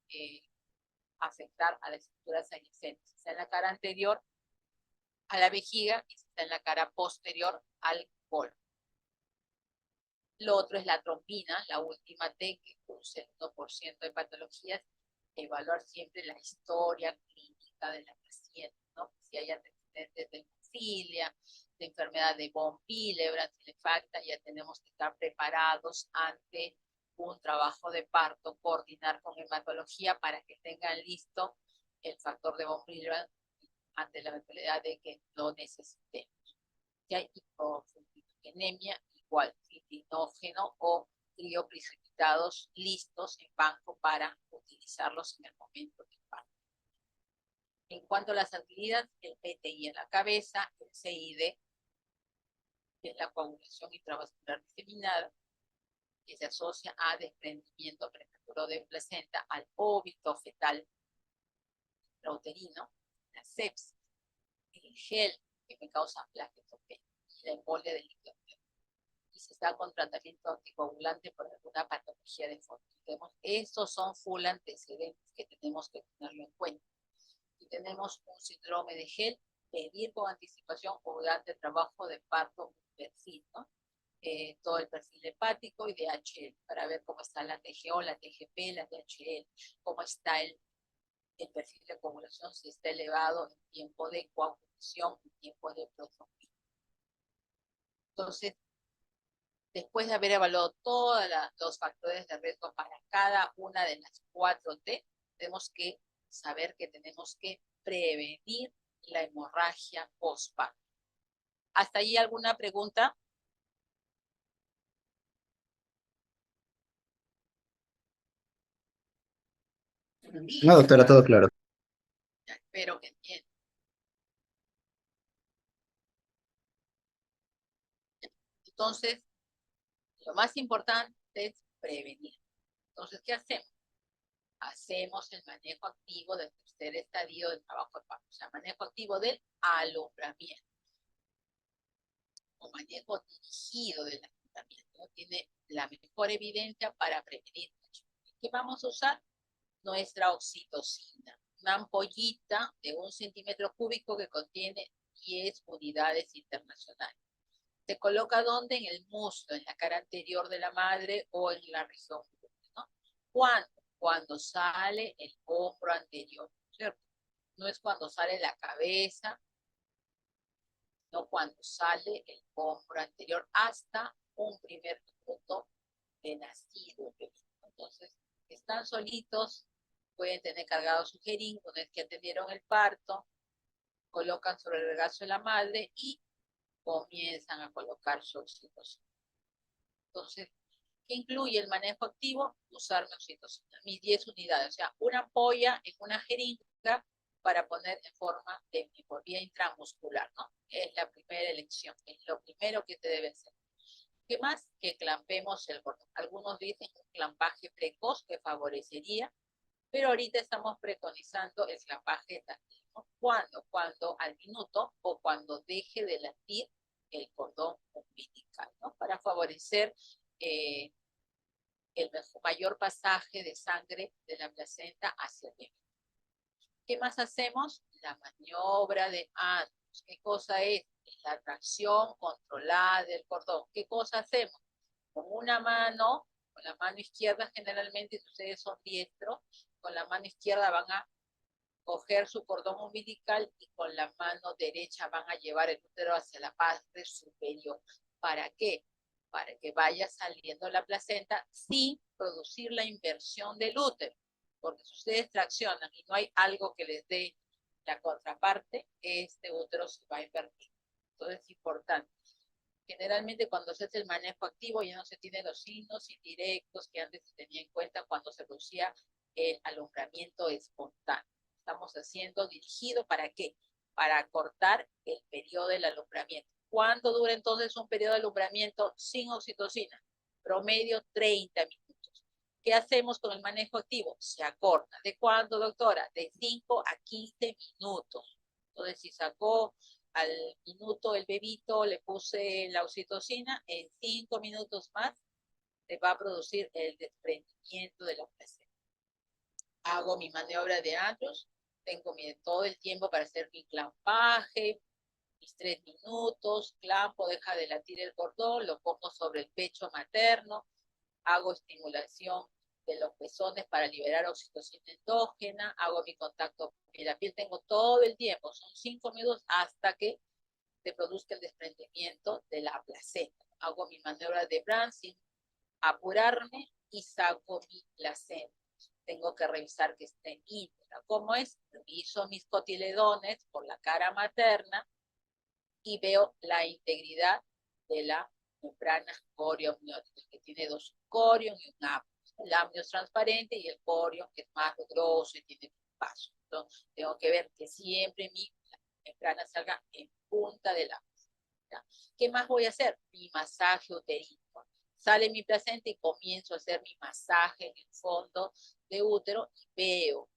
[SPEAKER 1] afectar a las estructuras adyacentes. Si está en la cara anterior a la vejiga y si está en la cara posterior al colon. Lo otro es la trombina, la última T, que produce el 1% de patologías. Evaluar siempre la historia clínica de la paciente, ¿no? Si hay antecedentes de hemofilia, de enfermedad de von Willebrand, si le falta, ya tenemos que estar preparados ante un trabajo de parto, coordinar con hematología para que tengan listo el factor de von Willebrand ante la eventualidad de que lo necesitemos. Si hay hipofosfatinemia, igual, fibrinógeno o crioprecipitados listos en banco para utilizarlos en el momento del parto. En cuanto a las actividades, el PTI en la cabeza, el CID, que es la coagulación intravascular diseminada, que se asocia a desprendimiento prematuro de placenta, al óbito fetal intrauterino, la sepsis, el gel que me causa plaquetopenia y la embolia del líquido. Y se está con tratamiento anticoagulante por alguna patología de fondo. Estos son full antecedentes que tenemos que tenerlo en cuenta. Si tenemos un síndrome de gel, pedir con anticipación o durante el trabajo de parto un perfil, ¿no? Todo el perfil hepático y DHL, para ver cómo está la TGO, la TGP, la DHL, cómo está el perfil de coagulación, si está elevado en tiempo de coagulación, en tiempo de protrombina. Entonces, después de haber evaluado todos los factores de riesgo para cada una de las 4T, tenemos que saber que tenemos que prevenir la hemorragia postparto. ¿Hasta ahí alguna pregunta?
[SPEAKER 2] No, doctora, todo claro.
[SPEAKER 1] Ya, espero que entiendan. Entonces, lo más importante es prevenir. Entonces, ¿qué hacemos? Hacemos el manejo activo del tercer estadio del trabajo de parto, o sea, manejo activo del alumbramiento, o manejo dirigido del alumbramiento, ¿no? Tiene la mejor evidencia para prevenir. ¿Qué vamos a usar? Nuestra oxitocina, una ampollita de 1 centímetro cúbico que contiene 10 unidades internacionales. ¿Se coloca dónde? En el muslo, en la cara anterior de la madre o en la región, ¿no? ¿Cuándo? Cuando sale el hombro anterior, ¿cierto? No es cuando sale la cabeza, no cuando sale el hombro anterior, hasta un primer minuto de nacido. Entonces, están solitos, pueden tener cargado su jeringa, una vez que atendieron el parto, colocan sobre el regazo de la madre y comienzan a colocar su oxitocina. Entonces, ¿qué incluye el manejo activo? Usar mi oxitocina, mis 10 unidades, o sea, una ampolla en una jeringa para poner en forma de por vía intramuscular, ¿no? Es la primera elección, es lo primero que se debe hacer. ¿Qué más? Que clampemos el cordón. Algunos dicen un clampaje precoz que favorecería, pero ahorita estamos preconizando el clampaje tardío. ¿Cuándo? Cuando al minuto o cuando deje de latir el cordón umbilical, ¿no? Para favorecer el mayor pasaje de sangre de la placenta hacia el bebé. ¿Qué más hacemos? La maniobra de Andrews. ¿Qué cosa es? Es la tracción controlada del cordón. ¿Qué cosa hacemos? Con una mano, con la mano izquierda generalmente, si ustedes son diestros, con la mano izquierda van a coger su cordón umbilical y con la mano derecha van a llevar el útero hacia la parte superior. ¿Para qué? Para que vaya saliendo la placenta sin producir la inversión del útero. Porque si ustedes traccionan y no hay algo que les dé la contraparte, este útero se va a invertir. Entonces es importante. Generalmente cuando se hace el manejo activo ya no se tienen los signos indirectos que antes se tenía en cuenta cuando se producía el alumbramiento espontáneo. Estamos haciendo dirigido ¿para qué? Para cortar el periodo del alumbramiento. ¿Cuánto dura entonces un periodo de alumbramiento sin oxitocina? Promedio 30 minutos. ¿Qué hacemos con el manejo activo? Se acorta. ¿De cuándo, doctora? De 5 a 15 minutos. Entonces, si sacó al minuto el bebito, le puse la oxitocina, en 5 minutos más se va a producir el desprendimiento de la placenta. Hago mi maniobra de Andrews, tengo todo el tiempo para hacer mi clampaje, mis 3 minutos, clampo, deja de latir el cordón, lo pongo sobre el pecho materno, hago estimulación de los pezones para liberar oxitocina endógena, hago mi contacto con la piel, tengo todo el tiempo, son 5 minutos hasta que se produzca el desprendimiento de la placenta. Hago mi maniobra de Branson, apurarme y saco mi placenta. Tengo que revisar que esté íntegra. ¿Cómo es? Reviso mis cotiledones por la cara materna y veo la integridad de la membrana corioamniótica, que tiene 2 corion y un amnios. El amnio es transparente y el corion es más grosso y tiene un paso. Entonces, tengo que ver que siempre mi membrana salga en punta de la placenta. ¿Qué más voy a hacer? Mi masaje uterino. Sale mi placenta y comienzo a hacer mi masaje en el fondo de útero y veo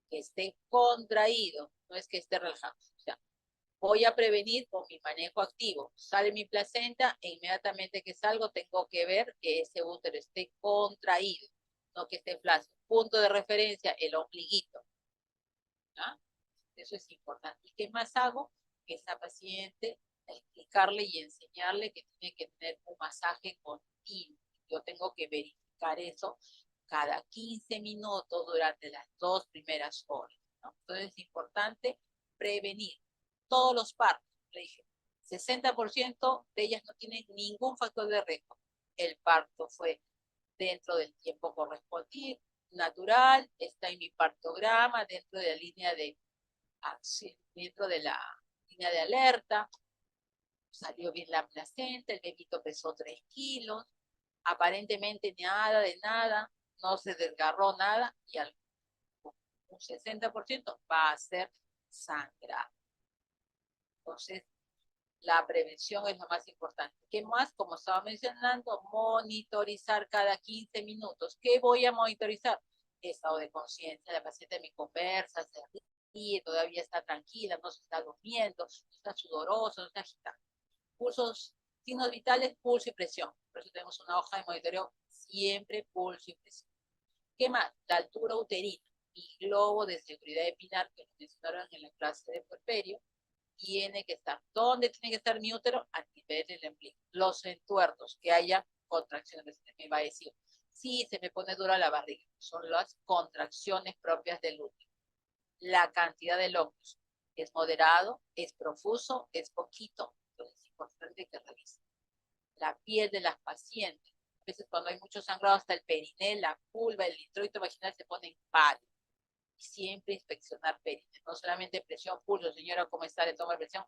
[SPEAKER 1] que esté contraído, no es que esté relajado. O sea, voy a prevenir con mi manejo activo. Sale mi placenta e inmediatamente que salgo tengo que ver que ese útero esté contraído, no que esté flácido. Punto de referencia, el ombliguito. ¿Ah? Eso es importante. ¿Y qué más hago? Que esa paciente, explicarle y enseñarle que tiene que tener un masaje continuo. Yo tengo que verificar eso cada 15 minutos durante las 2 primeras horas, ¿no? Entonces es importante prevenir todos los partos. Le dije, 60% de ellas no tienen ningún factor de riesgo. El parto fue dentro del tiempo correspondido, natural, está en mi partograma, dentro de la línea de dentro de la línea de alerta, salió bien la placenta, el bebito pesó 3 kilos, aparentemente nada de nada, no se desgarró nada y un 60% va a ser sangrado. Entonces, la prevención es lo más importante. ¿Qué más? Como estaba mencionando, monitorizar cada 15 minutos. ¿Qué voy a monitorizar? Estado de conciencia, la paciente me conversa, se ríe, todavía está tranquila, no se está durmiendo, no está sudoroso, no está agitado. Pulsos, signos vitales, pulso y presión. Por eso tenemos una hoja de monitoreo, siempre pulso y presión. ¿Qué más? La altura uterina y globo de seguridad epinar, que nos mencionaron en la clase de puerperio, tiene que estar. ¿Dónde tiene que estar mi útero? A nivel del ombligo. Los entuertos, que haya contracciones. Me va a decir, sí, se me pone dura la barriga. Son las contracciones propias del útero. La cantidad de lóbulos es moderado, es profuso, es poquito. Entonces es importante que revise. La piel de las pacientes. A veces cuando hay mucho sangrado hasta el periné, la vulva, el introito vaginal se ponen pálidos. Siempre inspeccionar perine, no solamente presión, pulso, señora, ¿cómo está? Le toma presión,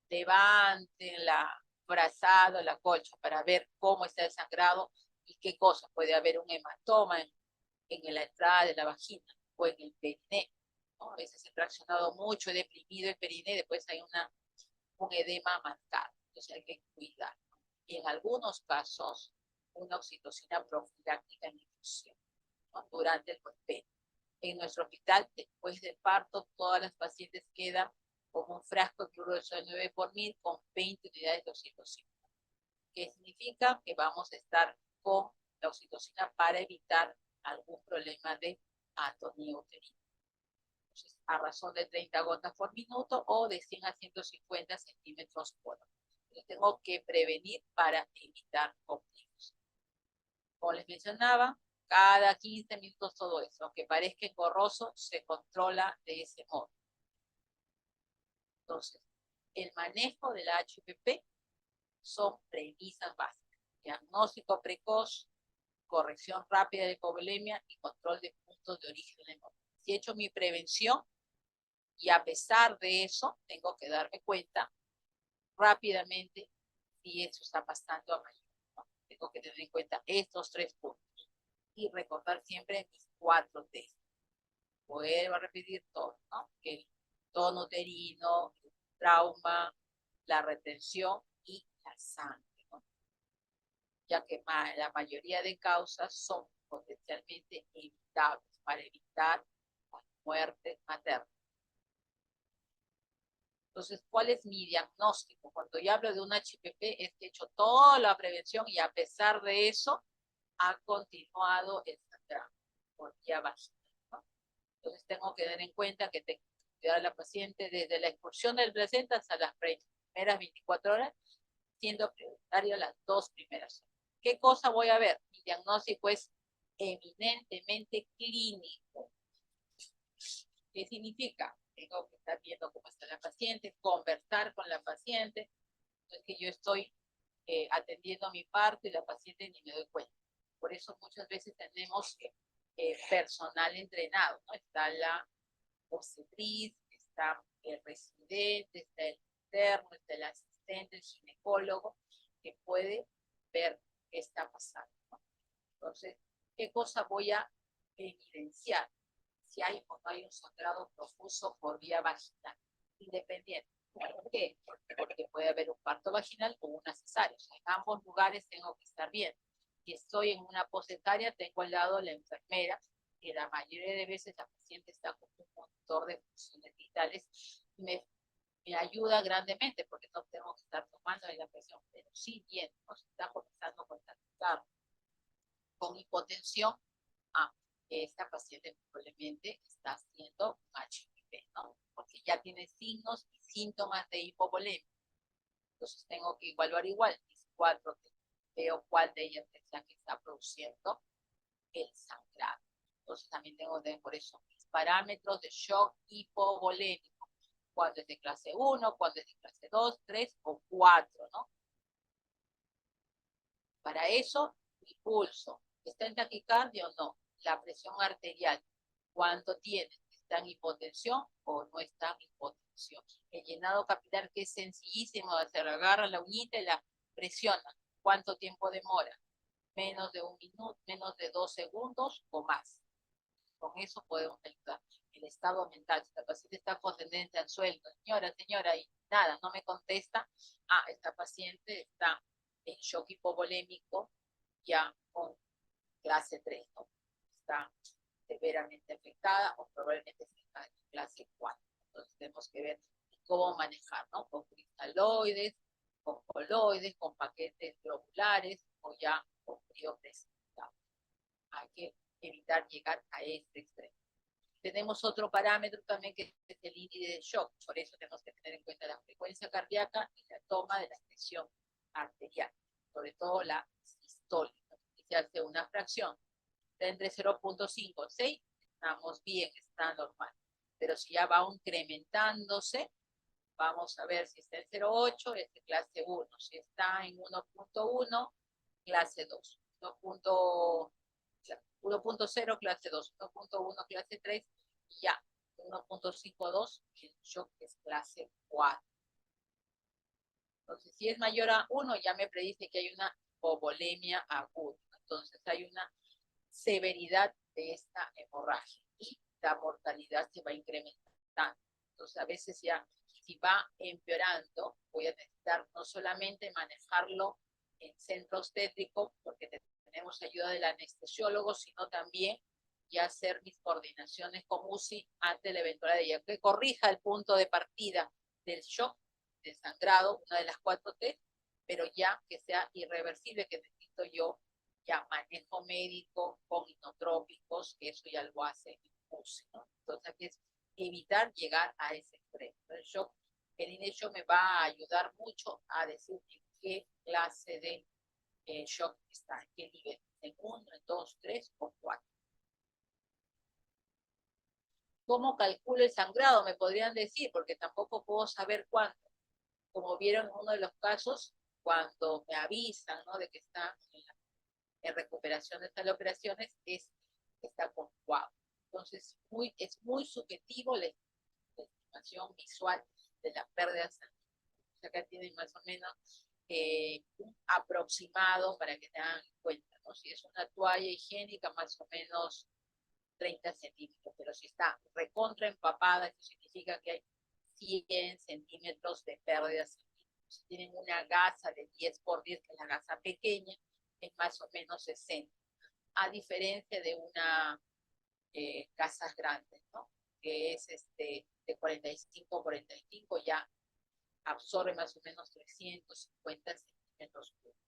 [SPEAKER 1] levanten la brazada, la colcha para ver cómo está el sangrado y qué cosa. Puede haber un hematoma en la entrada de la vagina o en el periné, ¿no? A veces he fraccionado mucho, he deprimido el periné, después hay un edema marcado, entonces hay que cuidar. Y en algunos casos, una oxitocina profiláctica en infusión, ¿no? Durante el puerperio. En nuestro hospital, después del parto, todas las pacientes quedan con un frasco de cloruro de sodio 9 por 1000 con 20 unidades de oxitocina. ¿Qué significa? Que vamos a estar con la oxitocina para evitar algún problema de atonía uterina. Entonces, a razón de 30 gotas por minuto o de 100 a 150 centímetros por hora. Yo tengo que prevenir para evitar complicaciones. Como les mencionaba, cada 15 minutos todo eso. Aunque parezca engorroso, se controla de ese modo. Entonces, el manejo de la HPP son premisas básicas. Diagnóstico precoz, corrección rápida de hipovolemia y control de puntos de origen de hemorragia. Si he hecho mi prevención y a pesar de eso, tengo que darme cuenta rápidamente si eso está pasando a mayor, ¿no? Tengo que tener en cuenta estos 3 puntos y recordar siempre mis 4 T's. Vuelvo a repetir todo, ¿no? El tono uterino, el trauma, la retención y la sangre, ¿no? Ya que la mayoría de causas son potencialmente evitables para evitar las muertes maternas. Entonces, ¿cuál es mi diagnóstico? Cuando yo hablo de un HPP, es que he hecho toda la prevención y a pesar de eso, ha continuado el sangrado por vía vaginal, ¿no? Entonces, tengo que tener en cuenta que tengo que cuidar a la paciente desde la expulsión del placenta hasta las primeras 24 horas, siendo prioritaria las 2 primeras horas. ¿Qué cosa voy a ver? Mi diagnóstico es eminentemente clínico. ¿Qué significa? Tengo que estar viendo cómo está la paciente, conversar con la paciente. No es que yo estoy atendiendo a mi parto y la paciente ni me doy cuenta. Por eso muchas veces tenemos personal entrenado, ¿no? Está la obstetriz, está el residente, está el interno, está el asistente, el ginecólogo, que puede ver qué está pasando, ¿no? Entonces, ¿qué cosa voy a evidenciar? Si hay o no hay un sangrado profuso por vía vaginal, independiente. ¿Por qué? Porque puede haber un parto vaginal o una cesárea. O sea, en ambos lugares tengo que estar bien. Si estoy en una poscesárea, tengo al lado la enfermera, que la mayoría de veces la paciente está con un monitor de funciones vitales, me ayuda grandemente porque no tengo que estar tomando la presión, pero sí bien, nos está comenzando con taquicardia, con hipotensión. Esta paciente probablemente está haciendo un HPV, ¿no? Porque ya tiene signos y síntomas de hipovolemia. Entonces tengo que evaluar igual mis 4, veo cuál de ellas es la que está produciendo el sangrado. Entonces también tengo que tener por eso mis parámetros de shock hipovolémico. Cuando es de clase 1, cuando es de clase 2, 3 o 4, ¿no? Para eso, mi pulso. ¿Está en taquicardia o no? La presión arterial. ¿Cuánto tiene? ¿Está en hipotensión o no está en hipotensión? El llenado capilar, que es sencillísimo de hacer. Agarra la uñita y la presiona. ¿Cuánto tiempo demora? Menos de 1 minuto, menos de 2 segundos o más. Con eso podemos ayudar. El estado mental, si la paciente está con tendencia al sueldo, señora, y nada, no me contesta, esta paciente está en shock hipovolémico ya con clase 3, ¿no? Está severamente afectada o probablemente está en clase 4. Entonces tenemos que ver cómo manejar, ¿no? Con cristaloides, con coloides, con paquetes globulares o ya con frío precipitado. Hay que evitar llegar a este extremo. Tenemos otro parámetro también que es el índice de shock, por eso tenemos que tener en cuenta la frecuencia cardíaca y la toma de la presión arterial, sobre todo la sistólica. Si se hace una fracción de entre 0.5 y 6, estamos bien, está normal. Pero si ya va incrementándose, vamos a ver si está en 0.8, es de clase 1. Si está en 1.1, clase 2. 1.0 clase 2, 1.1 clase 3 y ya 1.52 el shock es clase 4. Entonces, si es mayor a 1, ya me predice que hay una hipovolemia aguda. Entonces, hay una severidad de esta hemorragia y la mortalidad se va incrementando. Entonces, a veces ya, si va empeorando, voy a necesitar no solamente manejarlo en centro obstétrico, porque tenemos ayuda del anestesiólogo, sino también ya hacer mis coordinaciones con UCI ante la eventualidad que corrija el punto de partida del shock, del sangrado, una de las 4T, pero ya que sea irreversible, que necesito yo ya manejo médico con inotrópicos, que eso ya lo hace el UCI, ¿no? Entonces aquí es evitar llegar a ese extremo. El shock, el inicio me va a ayudar mucho a decir qué clase de shock está, en qué nivel, en 1, en 2, 3 o 4. ¿Cómo calculo el sangrado? Me podrían decir, porque tampoco puedo saber cuánto. Como vieron en uno de los casos, cuando me avisan, ¿no?, de que está en recuperación de estas operaciones, está con coágulo. Entonces, es muy subjetivo la estimación visual de la pérdida sanguínea. Acá tienen más o menos un aproximado para que tengan en cuenta, ¿no? Si es una toalla higiénica, más o menos 30 centímetros, pero si está recontra empapada, eso significa que hay 100 centímetros de pérdida sanguínea. Si tienen una gasa de 10 por 10, que es la gasa pequeña, es más o menos 60, a diferencia de una gasas grandes, ¿no?, que es de 45 ya absorbe más o menos 350 centímetros cúbicos.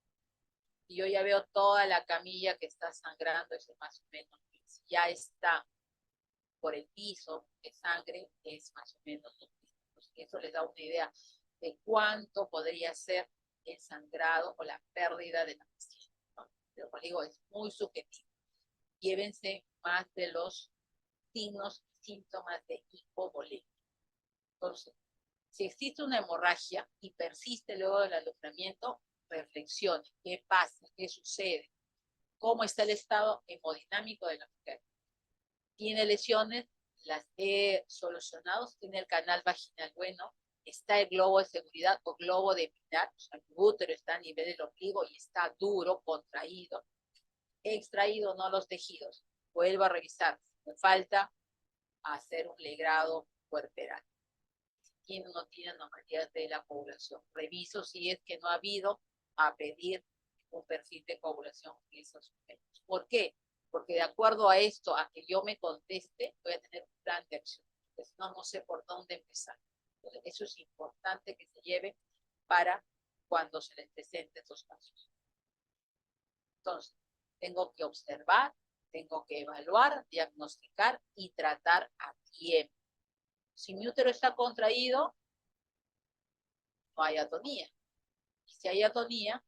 [SPEAKER 1] Y yo ya veo toda la camilla que está sangrando, ese más o menos, ya está por el piso de sangre, es más o menos 2 milímetros. Eso les da una idea de cuánto podría ser el sangrado o la pérdida de la paciente, ¿no? Pero como digo, es muy subjetivo. Llévense más de los signos y síntomas de hipovolemia. Entonces, si existe una hemorragia y persiste luego del alumbramiento, reflexione, ¿qué pasa? ¿Qué sucede? ¿Cómo está el estado hemodinámico de la mujer? ¿Tiene lesiones? Las he solucionado. ¿Tiene el canal vaginal bueno? ¿Está el globo de seguridad o globo de Pinat? O sea, el útero está a nivel del ombligo y está duro, contraído. He extraído no los tejidos. Vuelvo a revisar. Me falta hacer un legrado puerperal. Tiene o no tiene anomalías de la coagulación. Reviso si es que no ha habido a pedir un perfil de coagulación en esos sujetos. ¿Por qué? Porque de acuerdo a esto, a que yo me conteste, voy a tener un plan de acción. Pues no sé por dónde empezar. Entonces, eso es importante que se lleve para cuando se les presenten estos casos. Entonces, tengo que observar, tengo que evaluar, diagnosticar y tratar a tiempo. Si mi útero está contraído, no hay atonía. Y si hay atonía,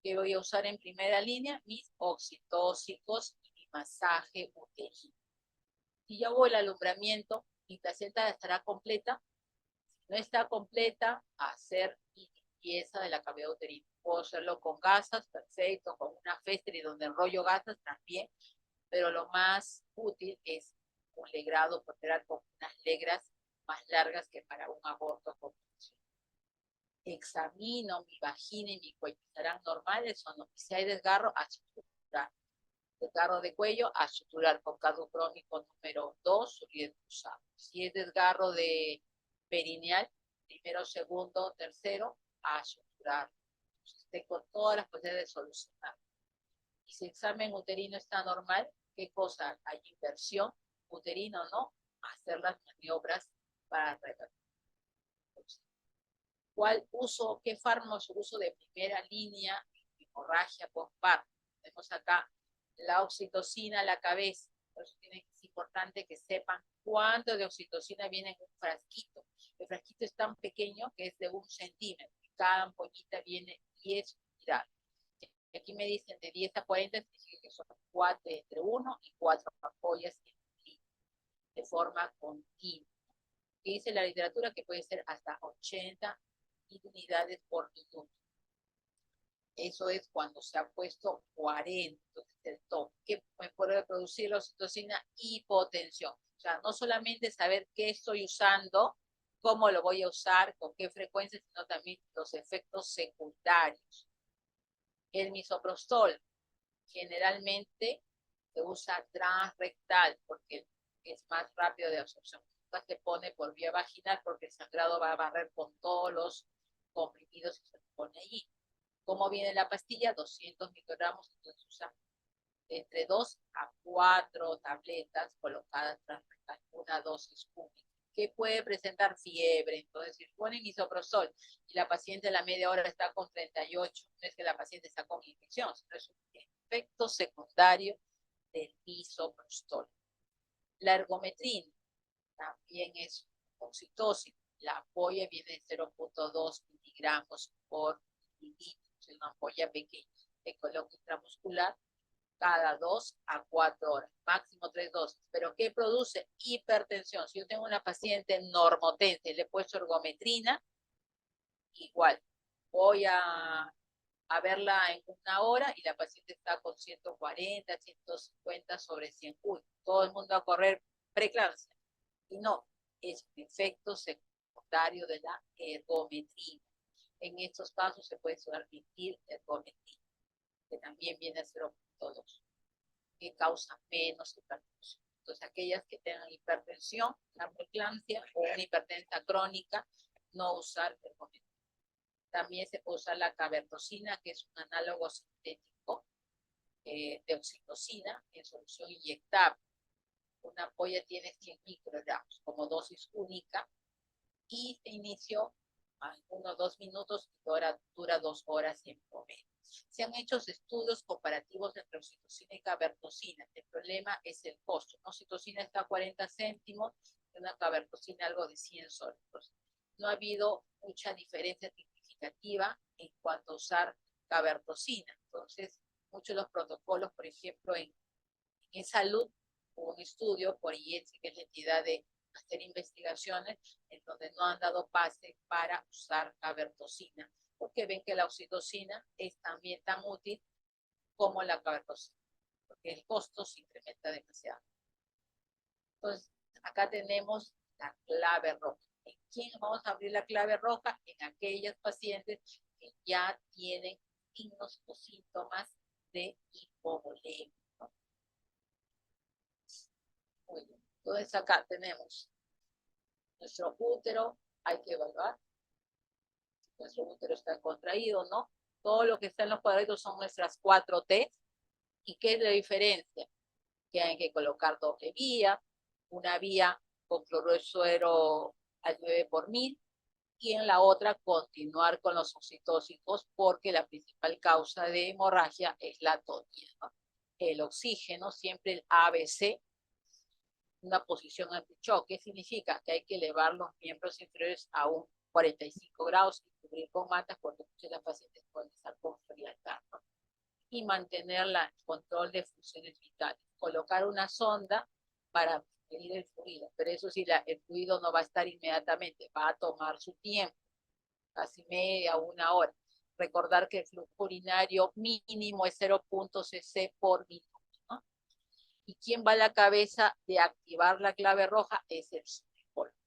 [SPEAKER 1] ¿qué voy a usar en primera línea? Mis oxitóxicos y mi masaje uterino. Si yo hago el alumbramiento, mi placenta estará completa. Si no está completa, hacer mi limpieza de la cavidad uterina. Puedo hacerlo con gasas, perfecto, con una Festri donde enrollo gasas también, pero lo más útil es un legrado puerperal con unas legras más largas que para un aborto convencional. Examino mi vagina y mi cuello, ¿estarán normales o no? Y si hay desgarro, a suturar. Desgarro de cuello, a suturar con cálculo crónico número 2, cruzado. Si es desgarro de perineal, primero, segundo, tercero, a suturar. Entonces, tengo todas las posibilidades de solucionar. Y si el examen uterino está normal, ¿qué cosa? Hay inversión uterino, ¿no? Hacer las maniobras para revertir. ¿Cuál uso, qué fármacos uso de primera línea en hemorragia postparto? Tenemos acá la oxitocina a la cabeza. Por eso es importante que sepan cuánto de oxitocina viene en un frasquito. El frasquito es tan pequeño que es de 1 centímetro. Cada ampollita viene 10 unidades. Y aquí me dicen de 10 a 40, que son 4, entre 1 y 4 ampollas de forma continua. Que dice la literatura que puede ser hasta 80 unidades por minuto. Eso es cuando se ha puesto 40 del top. ¿Qué me puede producir la oxitocina? Hipotensión. O sea, no solamente saber qué estoy usando, cómo lo voy a usar, con qué frecuencia, sino también los efectos secundarios. El misoprostol generalmente se usa transrectal porque es más rápido de absorción. Nunca se pone por vía vaginal porque el sangrado va a barrer con todos los comprimidos y se pone allí. ¿Cómo viene la pastilla? 200 microgramos, entonces usa entre 2 a 4 tabletas colocadas transrectal, una dosis única. ¿Qué puede presentar? Fiebre. Entonces, si ponen misoprostol y la paciente a la media hora está con 38, no es que la paciente está con infección, sino es un efecto secundario del misoprostol. La ergometrina también es oxitóxico. La ampolla viene de 0.2 miligramos por mililitro, es una ampolla pequeña. Se coloca intramuscular cada 2 a 4 horas, máximo 3 dosis. ¿Pero qué produce? Hipertensión. Si yo tengo una paciente normotensa y le he puesto ergometrina, igual, voy a verla en 1 hora y la paciente está con 140, 150 sobre 100. Uy, todo el mundo va a correr preeclampsia. Y no, es un efecto secundario de la ergometrina. En estos casos se puede admitir ergometrina, que también viene a 0.2, que causa menos hipertensión. Entonces, aquellas que tengan hipertensión, la preeclampsia o una hipertensa crónica, no usar ergometrina. También se puede usar la cabertosina, que es un análogo sintético de oxitocina en solución inyectable. Una ampolla tiene 100 microgramos como dosis única y se inició unos 2 minutos, dura 2 horas en promedio. Se han hecho estudios comparativos entre oxitocina y cabertocina. El problema es el costo. ¿No? Oxitocina está a 40 céntimos y una cabertocina algo de 100 soles. No ha habido mucha diferencia significativa en cuanto a usar cabertocina. Entonces, muchos de los protocolos, por ejemplo, en salud, hubo un estudio por IETSE, que es la entidad de hacer investigaciones, en donde no han dado pase para usar cabertocina, porque ven que la oxitocina es también tan útil como la cabertocina, porque el costo se incrementa demasiado. Entonces, acá tenemos la clave roja. ¿En quién vamos a abrir la clave roja? En aquellos pacientes que ya tienen signos o síntomas de hipovolemia. Muy bien. Entonces acá tenemos nuestro útero, hay que evaluar. Nuestro útero está contraído, ¿no? Todo lo que está en los cuadraditos son nuestras 4 T. ¿Y qué es la diferencia? Que hay que colocar doble vía, una vía con cloruro de suero al 9 por 1000, y en la otra continuar con los oxitóxicos, porque la principal causa de hemorragia es la atonía, ¿no? El oxígeno, siempre el ABC, una posición antichoque. ¿Qué significa? Que hay que elevar los miembros inferiores a un 45 grados y cubrir con mantas, porque muchas de las pacientes pueden estar con frialdad, ¿no? Y mantener el control de funciones vitales. Colocar una sonda para medir el fluido, pero eso sí, el fluido no va a estar inmediatamente, va a tomar su tiempo, casi media, 1 hora. Recordar que el flujo urinario mínimo es 0.0 cc por minuto. ¿Y quién va a la cabeza de activar la clave roja? Es el ginecólogo.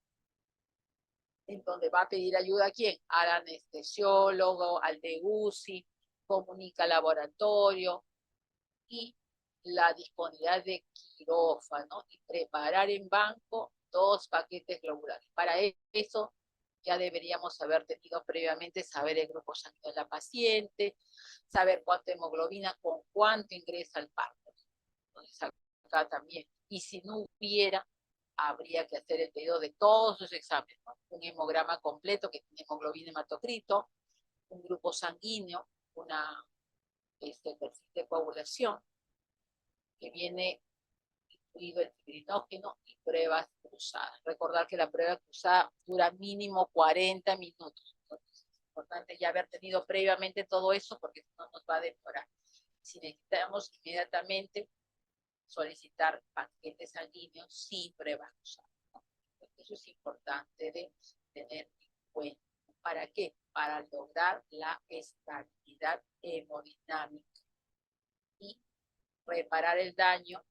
[SPEAKER 1] En donde va a pedir ayuda a quién? Al anestesiólogo, al de UCI, comunica al laboratorio y la disponibilidad de quirófano y preparar en banco 2 paquetes globulares. Para eso ya deberíamos haber tenido previamente saber el grupo sanguíneo de la paciente, saber cuánta hemoglobina, con cuánto ingresa al parto. Entonces acá también. Y si no hubiera, habría que hacer el pedido de todos los exámenes, ¿no? Un hemograma completo que tiene hemoglobina, hematocrito, un grupo sanguíneo, una perfil de coagulación, que viene incluido el fibrinógeno y pruebas cruzadas. Recordar que la prueba cruzada dura mínimo 40 minutos. Entonces, es importante ya haber tenido previamente todo eso, porque no nos va a demorar. Si necesitamos inmediatamente solicitar paquetes sanguíneos sin pruebas cruzadas, ¿no? Eso es importante de tener en cuenta. ¿Para qué? Para lograr la estabilidad hemodinámica y reparar el daño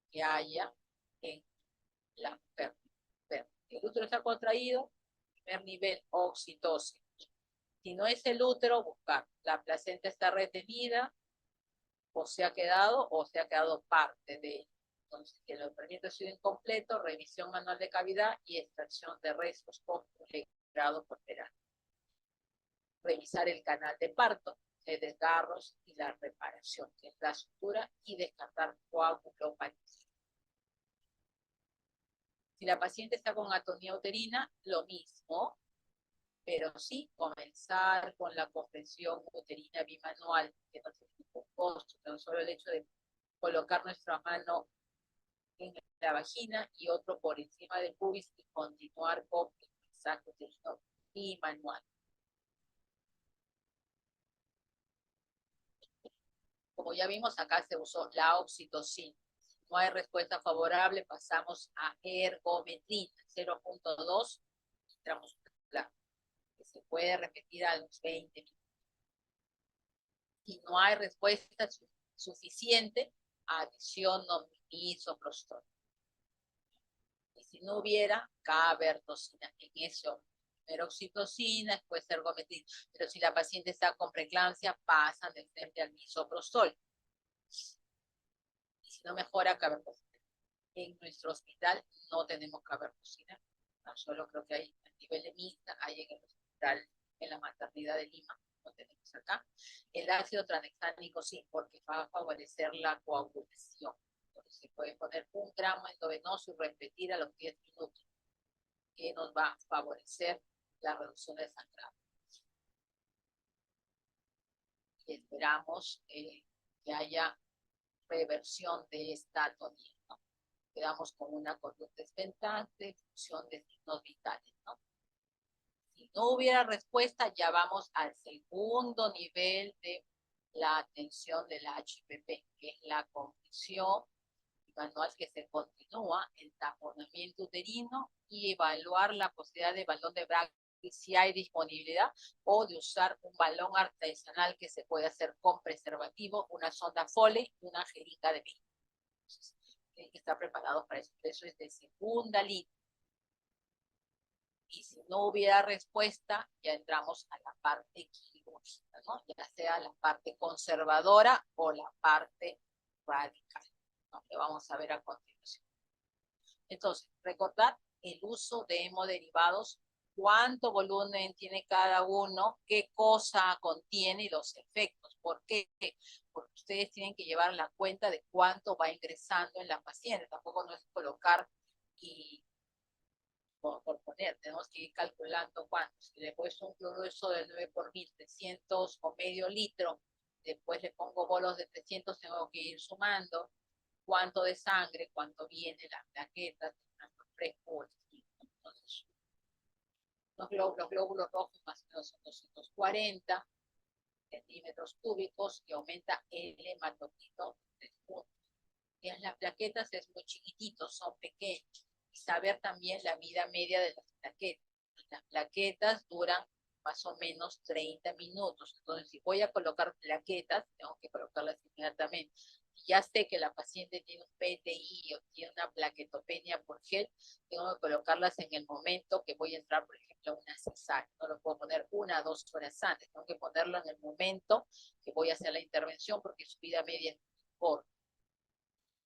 [SPEAKER 1] que haya en la mujer. El útero está contraído, primer nivel, oxitocina. Si no es el útero, buscar. La placenta está retenida, o se ha quedado parte de él. Entonces, que el operamiento ha sido incompleto, revisión manual de cavidad y extracción de restos con grado porteral. Revisar el canal de parto, de desgarros y la reparación, que es la sutura, y descartar coagulopatía. Si la paciente está con atonía uterina, lo mismo, pero sí comenzar con la compresión uterina bimanual, que no tiene ningún costo, tan solo el hecho de colocar nuestra mano en la vagina y otro por encima del pubis y continuar con el mensaje uterino bimanual. Como ya vimos, acá se usó la oxitocina. No hay respuesta favorable, pasamos a ergometrina, 0.2 intramuscular, que se puede repetir a los 20 minutos. Y no hay respuesta suficiente, adición misoprostol. Y si no hubiera, cabertocina en ese hombre. Primero oxitocina, después ergometrina. Pero si la paciente está con preeclampsia, pasan de frente al misoprostol. Y si no mejora, cabertocina. En nuestro hospital no tenemos cabertocina. No solo creo que hay a nivel de MINSA, hay en el hospital, en la maternidad de Lima, no tenemos acá. El ácido tranexámico sí, porque va a favorecer la coagulación. Entonces se puede poner 1 gramo endovenoso y repetir a los 10 minutos, que nos va a favorecer la reducción del sangrado. Y esperamos que haya reversión de esta atonía, ¿no? Quedamos con una conducta expectante, función de signos vitales, ¿no? Si no hubiera respuesta, ya vamos al segundo nivel de la atención de la HPP, que es la compresión manual que se continúa, el taponamiento uterino y evaluar la posibilidad de balón de Bragg si hay disponibilidad o de usar un balón artesanal que se puede hacer con preservativo, una sonda Foley y una jeringa de vino. Tienen que estar preparados para eso. Eso es de segunda línea. Y si no hubiera respuesta, ya entramos a la parte quirúrgica, ¿no? Ya sea la parte conservadora o la parte radical, ¿no? Que vamos a ver a continuación. Entonces, recordar el uso de hemoderivados, cuánto volumen tiene cada uno, qué cosa contiene y los efectos. ¿Por qué? Porque ustedes tienen que llevar la cuenta de cuánto va ingresando en la paciente. Tampoco no es colocar y por poner, tenemos que ir calculando cuánto. Si le he puesto un grueso de 9 por 1000, 300 o medio litro, después le pongo bolos de 300, tengo que ir sumando cuánto de sangre, cuánto viene las plaquetas, tanto fresco. Entonces, los glóbulos rojos más o menos son 240 centímetros cúbicos y aumenta el hematocrito de 3 puntos. Y en las plaquetas es muy chiquitito, son pequeños. Y saber también la vida media de las plaquetas. Las plaquetas duran más o menos 30 minutos. Entonces, si voy a colocar plaquetas, tengo que colocarlas inmediatamente. Si ya sé que la paciente tiene un PTI o tiene una plaquetopenia por gel, tengo que colocarlas en el momento que voy a entrar, por ejemplo, a una cesárea. No lo puedo poner 1 o 2 horas antes. Tengo que ponerlo en el momento que voy a hacer la intervención porque su vida media es corta.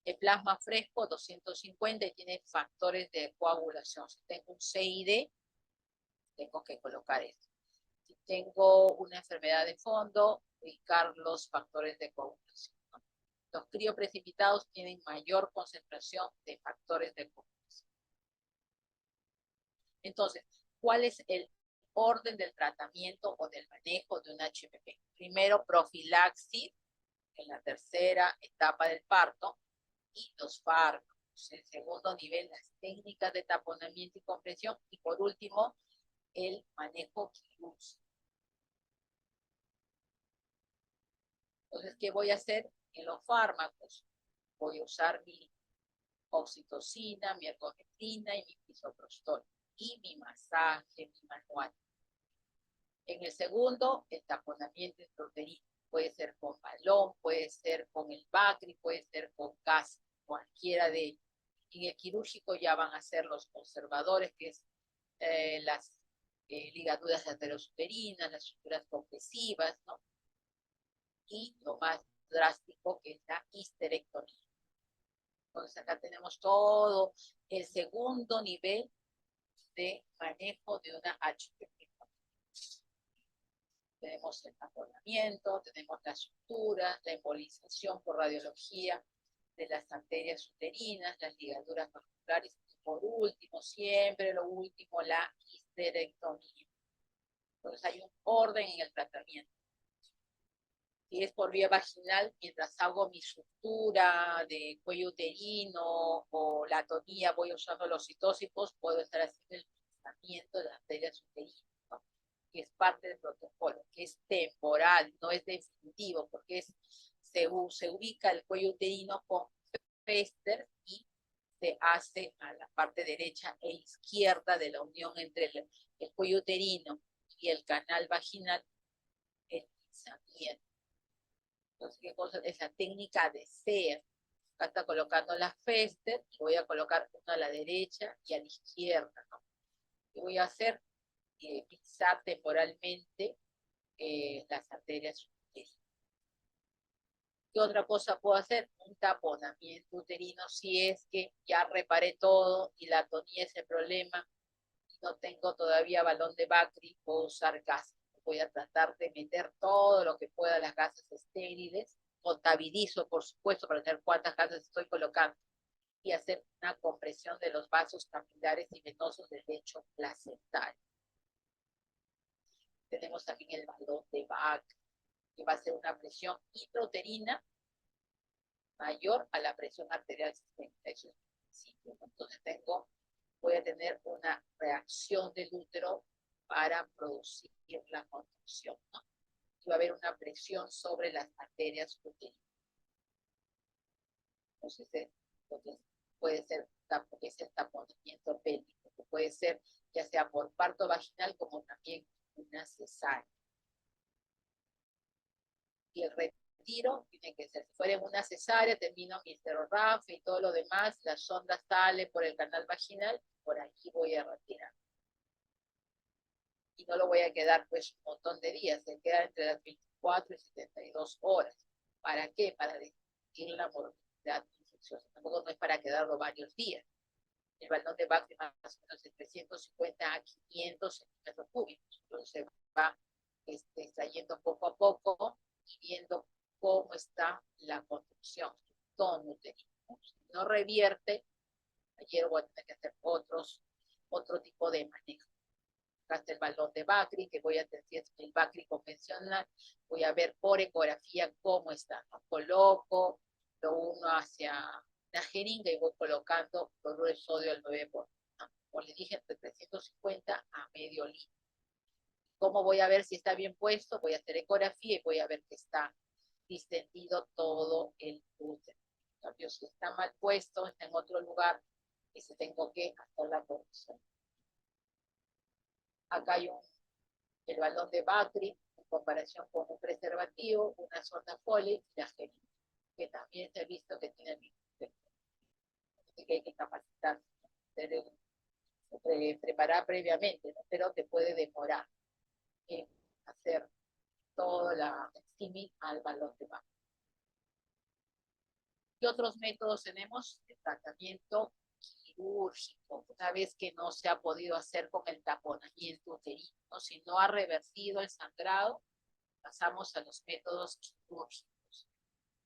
[SPEAKER 1] El plasma fresco 250 y tiene factores de coagulación. Si tengo un CID, tengo que colocar esto. Si tengo una enfermedad de fondo, ubicar los factores de coagulación, ¿no? Los crioprecipitados tienen mayor concentración de factores de coagulación. Entonces, ¿cuál es el orden del tratamiento o del manejo de un HPP? Primero, profilaxis en la tercera etapa del parto, y los fármacos. En segundo nivel, las técnicas de taponamiento y compresión. Y por último, el manejo quirúrgico. Entonces, ¿qué voy a hacer en los fármacos? Voy a usar mi oxitocina, mi ergometrina y mi misoprostol. Y mi masaje, mi manual. En el segundo, el taponamiento intrauterino. Puede ser con balón, puede ser con el Bacri, puede ser con gas, cualquiera de ellos. En el quirúrgico ya van a ser los conservadores, que es las ligaduras aterosuderinas, las suturas compresivas, ¿no? Y lo más drástico, que es la histerectomía. Entonces acá tenemos todo el segundo nivel de manejo de una HPP. Tenemos el taponamiento, tenemos las suturas, la embolización por radiología de las arterias uterinas, las ligaduras vasculares, y por último, siempre lo último, la histerectomía. Entonces hay un orden en el tratamiento. Si es por vía vaginal, mientras hago mi sutura de cuello uterino o la atonía, voy usando los citósicos, puedo estar haciendo el tratamiento de las arterias uterinas, ¿no? Que es parte del protocolo, que es temporal, no es definitivo, porque se ubica el cuello uterino con Pester y se hace a la parte derecha e izquierda de la unión entre el cuello uterino y el canal vaginal, el pinzamiento. Entonces, ¿qué cosa? Es la técnica de SER. Acá está colocando la Fester y voy a colocar una a la derecha y a la izquierda, ¿no? ¿Qué voy a hacer? Pisar temporalmente las arterias uterinas. ¿Qué otra cosa puedo hacer? Un taponamiento uterino si es que ya reparé todo y la atonía es el problema y no tengo todavía balón de Bacri, puedo usar gases. Voy a tratar de meter todo lo que pueda las gasas estériles, contabilizo por supuesto para ver cuántas gasas estoy colocando y hacer una compresión de los vasos capilares y venosos del lecho placental. tenemos también el balón de Bach, que va a ser una presión intrauterina mayor a la presión arterial sistémica. Eso es el principio, ¿no? Entonces voy a tener una reacción del útero para producir la contracción, ¿no? Y va a haber una presión sobre las arterias uterinas. Entonces puede ser taponamiento pélvico, que puede ser ya sea por parto vaginal como también una cesárea. Y el retiro tiene que ser, si fuera una cesárea, termino mi esterorraf y todo lo demás, la sonda sale por el canal vaginal, por aquí voy a retirar. Y no lo voy a quedar pues un montón de días, se queda entre las 24 y 72 horas. ¿Para qué? Para disminuir la morbilidad infecciosa. Tampoco no es para quedarlo varios días. El balón de Bach más o menos de 350 a 500 centímetros cúbicos. Entonces se va extrayendo poco a poco y viendo cómo está la construcción, tono uterino. Si no revierte, ayer voy a tener que hacer otro tipo de manejo. Hasta el balón de Bakri, que voy a tener el Bakri convencional, voy a ver por ecografía cómo está, ¿no? Coloco, lo uno hacia la jeringa y voy colocando cloruro de sodio al 9%, ¿no? Como les dije, entre 350 a medio litro. ¿Cómo voy a ver si está bien puesto? Voy a hacer ecografía y voy a ver que está distendido todo el útero. En cambio, si está mal puesto, está en otro lugar, ese tengo que hacer la corrección. Acá hay el balón de Bakri en comparación con un preservativo, una sonda Foley y la jeringa, que también se ha visto que tiene el mismo efecto. Así que hay que capacitarse, preparar previamente, ¿no? Pero te puede demorar en hacer toda la símil al balón de Bakri. ¿Qué otros métodos tenemos? El tratamiento quirúrgico, una vez que no se ha podido hacer con el taponamiento uterino, ¿no? Si no ha revertido el sangrado, pasamos a los métodos quirúrgicos.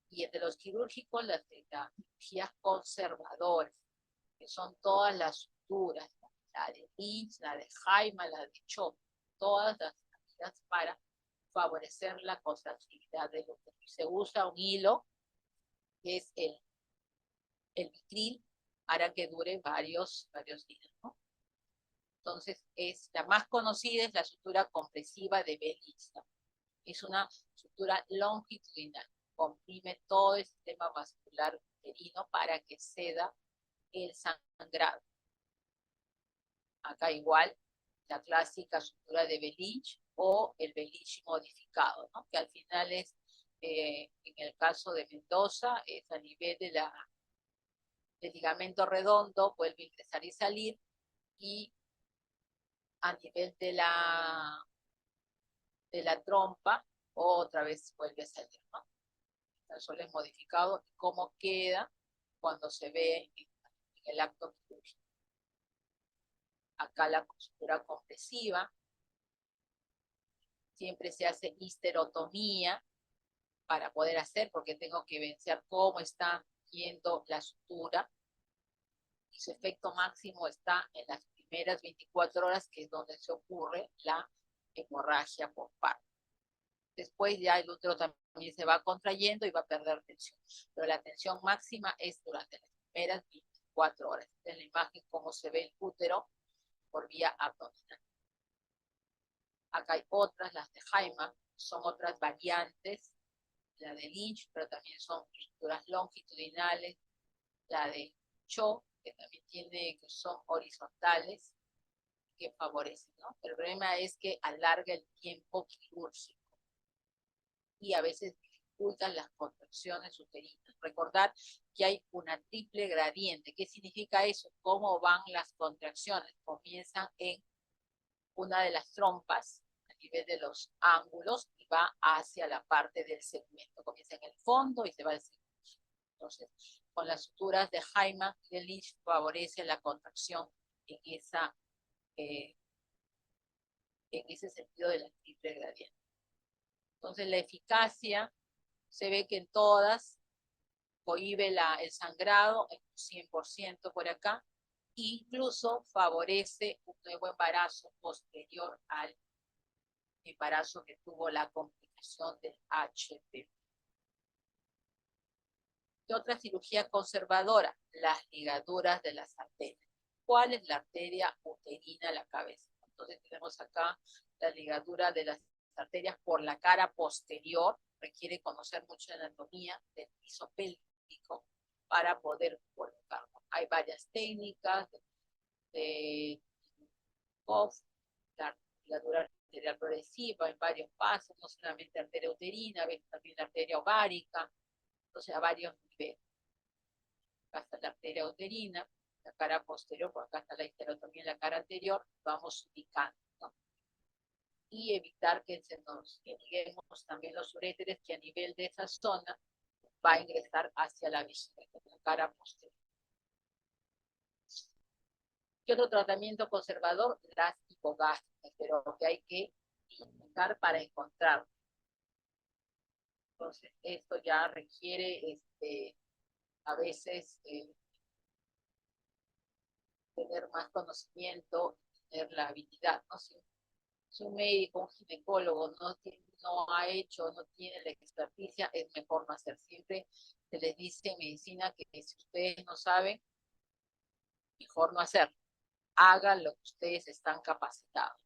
[SPEAKER 1] Y entre los quirúrgicos, las cirugías conservadoras, que son todas las suturas, la de Lynch, la de Jaima, la de Cho, todas las medidas para favorecer la contractilidad del útero. Se usa un hilo, que es el vitril, para que dure varios días, ¿no? Entonces, la más conocida es la sutura compresiva de Bell-Lister. Es una sutura longitudinal, comprime todo el sistema vascular uterino para que ceda el sangrado. Acá igual, la clásica sutura de Bell-Lynch o el Bell-Lynch modificado, ¿no? Que al final es, en el caso de Mendoza, es a nivel del ligamento redondo, vuelve a ingresar y salir, y a nivel de la trompa, otra vez vuelve a salir, ¿no? El sol es modificado y cómo queda cuando se ve en el acto quirúrgico. Acá la sutura compresiva, siempre se hace histerotomía para poder hacer, porque tengo que vencer cómo está yendo la sutura, y su efecto máximo está en las primeras 24 horas, que es donde se ocurre la hemorragia por parto. Después ya el útero también se va contrayendo y va a perder tensión. Pero la tensión máxima es durante las primeras 24 horas. En la imagen cómo se ve el útero por vía abdominal. Acá hay otras, las de Jaima, son otras variantes, la de Lynch, pero también son estructuras longitudinales, la de Cho, que también que son horizontales, que favorecen, ¿no? El problema es que alarga el tiempo quirúrgico y a veces dificultan las contracciones uterinas. Recordar que hay una triple gradiente. ¿Qué significa eso? ¿Cómo van las contracciones? Comienzan en una de las trompas, a nivel de los ángulos, y va hacia la parte del segmento. Comienza en el fondo y se va al segmento. Entonces, con las suturas de Jaima y de Lynch favorece la contracción en ese sentido de la triple gradiente. Entonces, la eficacia se ve que en todas cohíbe el sangrado en un 100% por acá, e incluso favorece un nuevo embarazo posterior al embarazo que tuvo la complicación del HPV. ¿Qué otra cirugía conservadora? Las ligaduras de las arterias. ¿Cuál es la arteria uterina de la cabeza? Entonces tenemos acá la ligadura de las arterias por la cara posterior. Requiere conocer mucha anatomía del piso pélvico para poder colocarlo. Hay varias técnicas de COF, la ligadura arterial progresiva en varios pasos, no solamente arteria uterina, también la arteria ovárica, entonces a varios niveles. Acá está la arteria uterina, la cara posterior, por acá está la histerectomía en la cara anterior, vamos ubicando, ¿no? Y evitar que se nos liguemos también los uréteres, que a nivel de esa zona va a ingresar hacia la vejiga, la cara posterior. ¿Qué otro tratamiento conservador? Las hipogástricas, pero que hay que buscar para encontrar. Entonces, esto ya requiere a veces tener más conocimiento, tener la habilidad, ¿no? Si un médico, un ginecólogo no ha hecho, no tiene la experticia, es mejor no hacer. Siempre se les dice en medicina que si ustedes no saben, mejor no hacer. Hagan lo que ustedes están capacitados.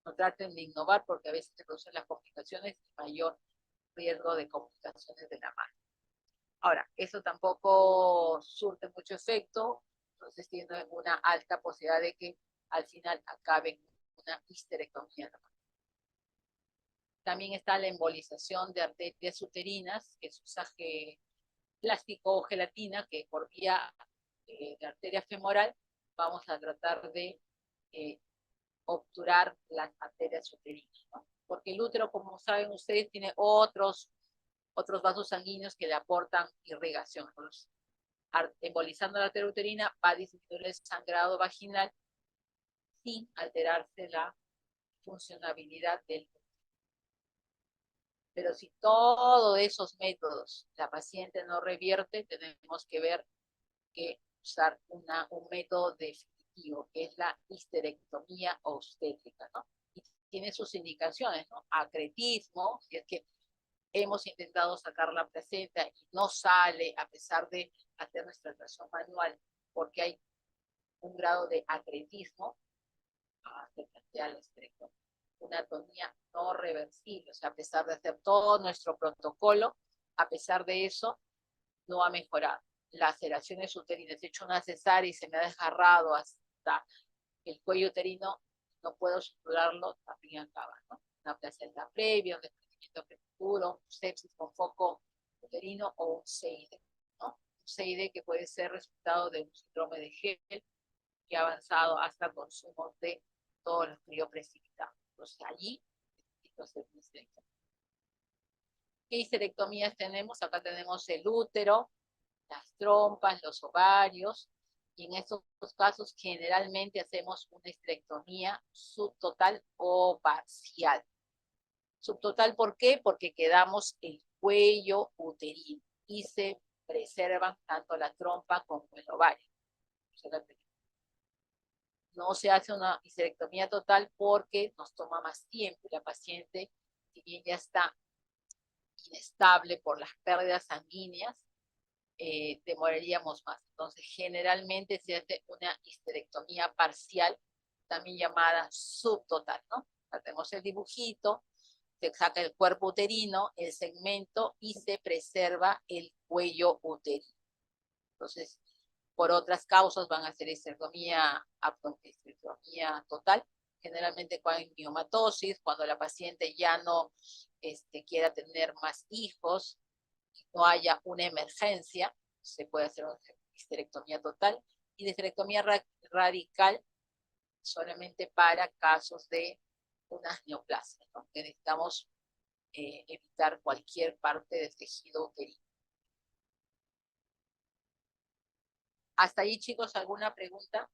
[SPEAKER 1] No traten de innovar porque a veces se producen las complicaciones y mayor riesgo de complicaciones de la mano. Ahora, eso tampoco surte mucho efecto, entonces tiene una alta posibilidad de que al final acabe en una histerectomía. También está la embolización de arterias uterinas, que es usaje plástico o gelatina, que por vía de arteria femoral vamos a tratar de obturar las arterias uterinas, ¿no? Porque el útero, como saben ustedes, tiene otros vasos sanguíneos que le aportan irrigación. Entonces, embolizando la arteria uterina va a disminuir el sangrado vaginal sin alterarse la funcionabilidad del útero. Pero si todos esos métodos la paciente no revierte, tenemos que ver que usar un método definitivo, que es la histerectomía obstétrica, ¿no? Y tiene sus indicaciones, ¿no? Acretismo, si es que hemos intentado sacar la placenta y no sale a pesar de hacer nuestra tracción manual, porque hay un grado de acretismo, se plantea la histerectomía. Una atonía no reversible, o sea, a pesar de hacer todo nuestro protocolo, a pesar de eso, no ha mejorado. Laceraciones uterinas, he hecho una cesárea y se me ha desgarrado hasta el cuello uterino, no puedo suturarlo, también acaba, ¿no? Una placenta previa, un desprendimiento prematuro, sepsis con foco uterino o un CID, ¿no? Un CID que puede ser resultado de un síndrome de Gel que ha avanzado hasta consumo de todos los crioprecipitados. Entonces allí necesito hacer una histerectomía. ¿Qué histerectomías tenemos? Acá tenemos el útero, las trompas, los ovarios, y en estos casos generalmente hacemos una histerectomía subtotal o parcial. Subtotal, ¿por qué? Porque quedamos el cuello uterino y se preservan tanto la trompa como el ovario. No se hace una histerectomía total porque nos toma más tiempo y la paciente, si bien ya está inestable por las pérdidas sanguíneas, demoraríamos más. Entonces, generalmente se hace una histerectomía parcial, también llamada subtotal, ¿no? Hacemos el dibujito, se saca el cuerpo uterino, el segmento y se preserva el cuello uterino. Entonces, por otras causas van a hacer histerectomía total, generalmente cuando hay miomatosis, cuando la paciente ya no quiera tener más hijos, no haya una emergencia, se puede hacer una histerectomía total, y la histerectomía radical solamente para casos de unas neoplasias, ¿no? Que necesitamos evitar cualquier parte del tejido uterino. Hasta ahí, chicos, ¿alguna pregunta?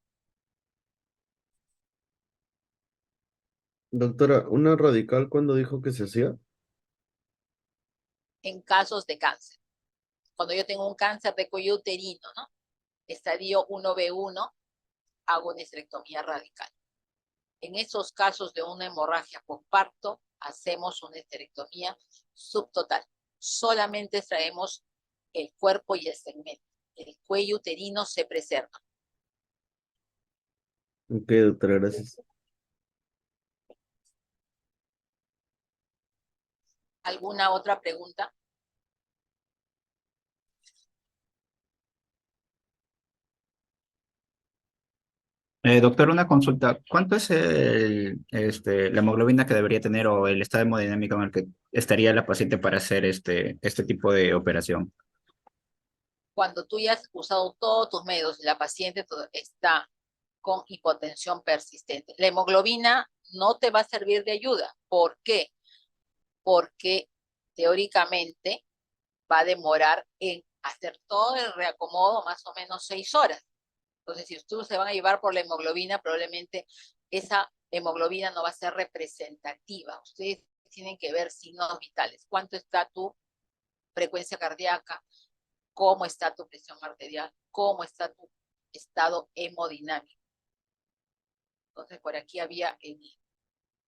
[SPEAKER 2] Doctora, ¿una radical cuándo dijo que se hacía?
[SPEAKER 1] En casos de cáncer. Cuando yo tengo un cáncer de cuello uterino, ¿no? Estadio 1B1, hago una histerectomía radical. En esos casos de una hemorragia postparto, hacemos una esterectomía subtotal. Solamente extraemos el cuerpo y el segmento. El cuello uterino se preserva.
[SPEAKER 2] Ok, doctora, gracias.
[SPEAKER 1] ¿Alguna otra pregunta?
[SPEAKER 3] Doctor, una consulta. ¿Cuánto es la hemoglobina que debería tener o el estado hemodinámico en el que estaría la paciente para hacer este tipo de operación?
[SPEAKER 1] Cuando tú ya has usado todos tus medios y la paciente está con hipotensión persistente, la hemoglobina no te va a servir de ayuda. ¿Por qué? Porque teóricamente va a demorar en hacer todo el reacomodo más o menos 6 horas. Entonces, si ustedes se van a llevar por la hemoglobina, probablemente esa hemoglobina no va a ser representativa. Ustedes tienen que ver signos vitales. ¿Cuánto está tu frecuencia cardíaca? ¿Cómo está tu presión arterial? ¿Cómo está tu estado hemodinámico? Entonces, por aquí había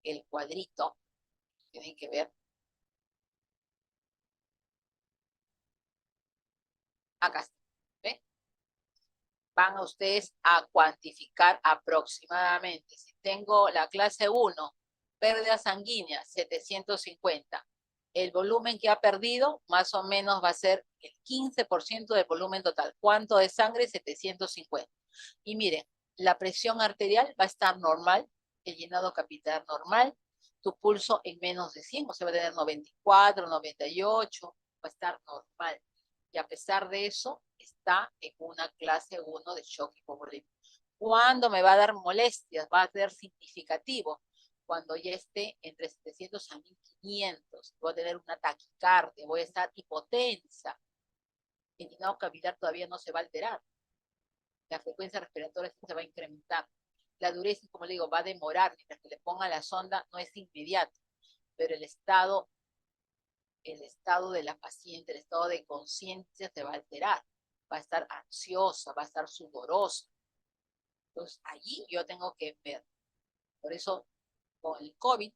[SPEAKER 1] el cuadrito. Tienen que ver. Acá está. ¿Ve? Van a ustedes a cuantificar aproximadamente. Si tengo la clase 1, pérdida sanguínea, 750. El volumen que ha perdido más o menos va a ser el 15% del volumen total. ¿Cuánto de sangre? 750. Y miren, la presión arterial va a estar normal, el llenado capilar normal, tu pulso en menos de 100, o sea, va a tener 94, 98, va a estar normal. Y a pesar de eso, está en una clase 1 de shock hipovolémico. ¿Cuándo me va a dar molestias? Va a ser significativo. Cuando ya esté entre 700 a 1500, voy a tener una taquicardia, voy a estar hipotensa. El llenado capilar todavía no se va a alterar. La frecuencia respiratoria se va a incrementar. La dureza, como le digo, va a demorar. Mientras que le ponga la sonda, no es inmediato. Pero el estado de la paciente, el estado de conciencia se va a alterar. Va a estar ansiosa, va a estar sudorosa. Entonces, allí yo tengo que ver. Por eso, con el COVID,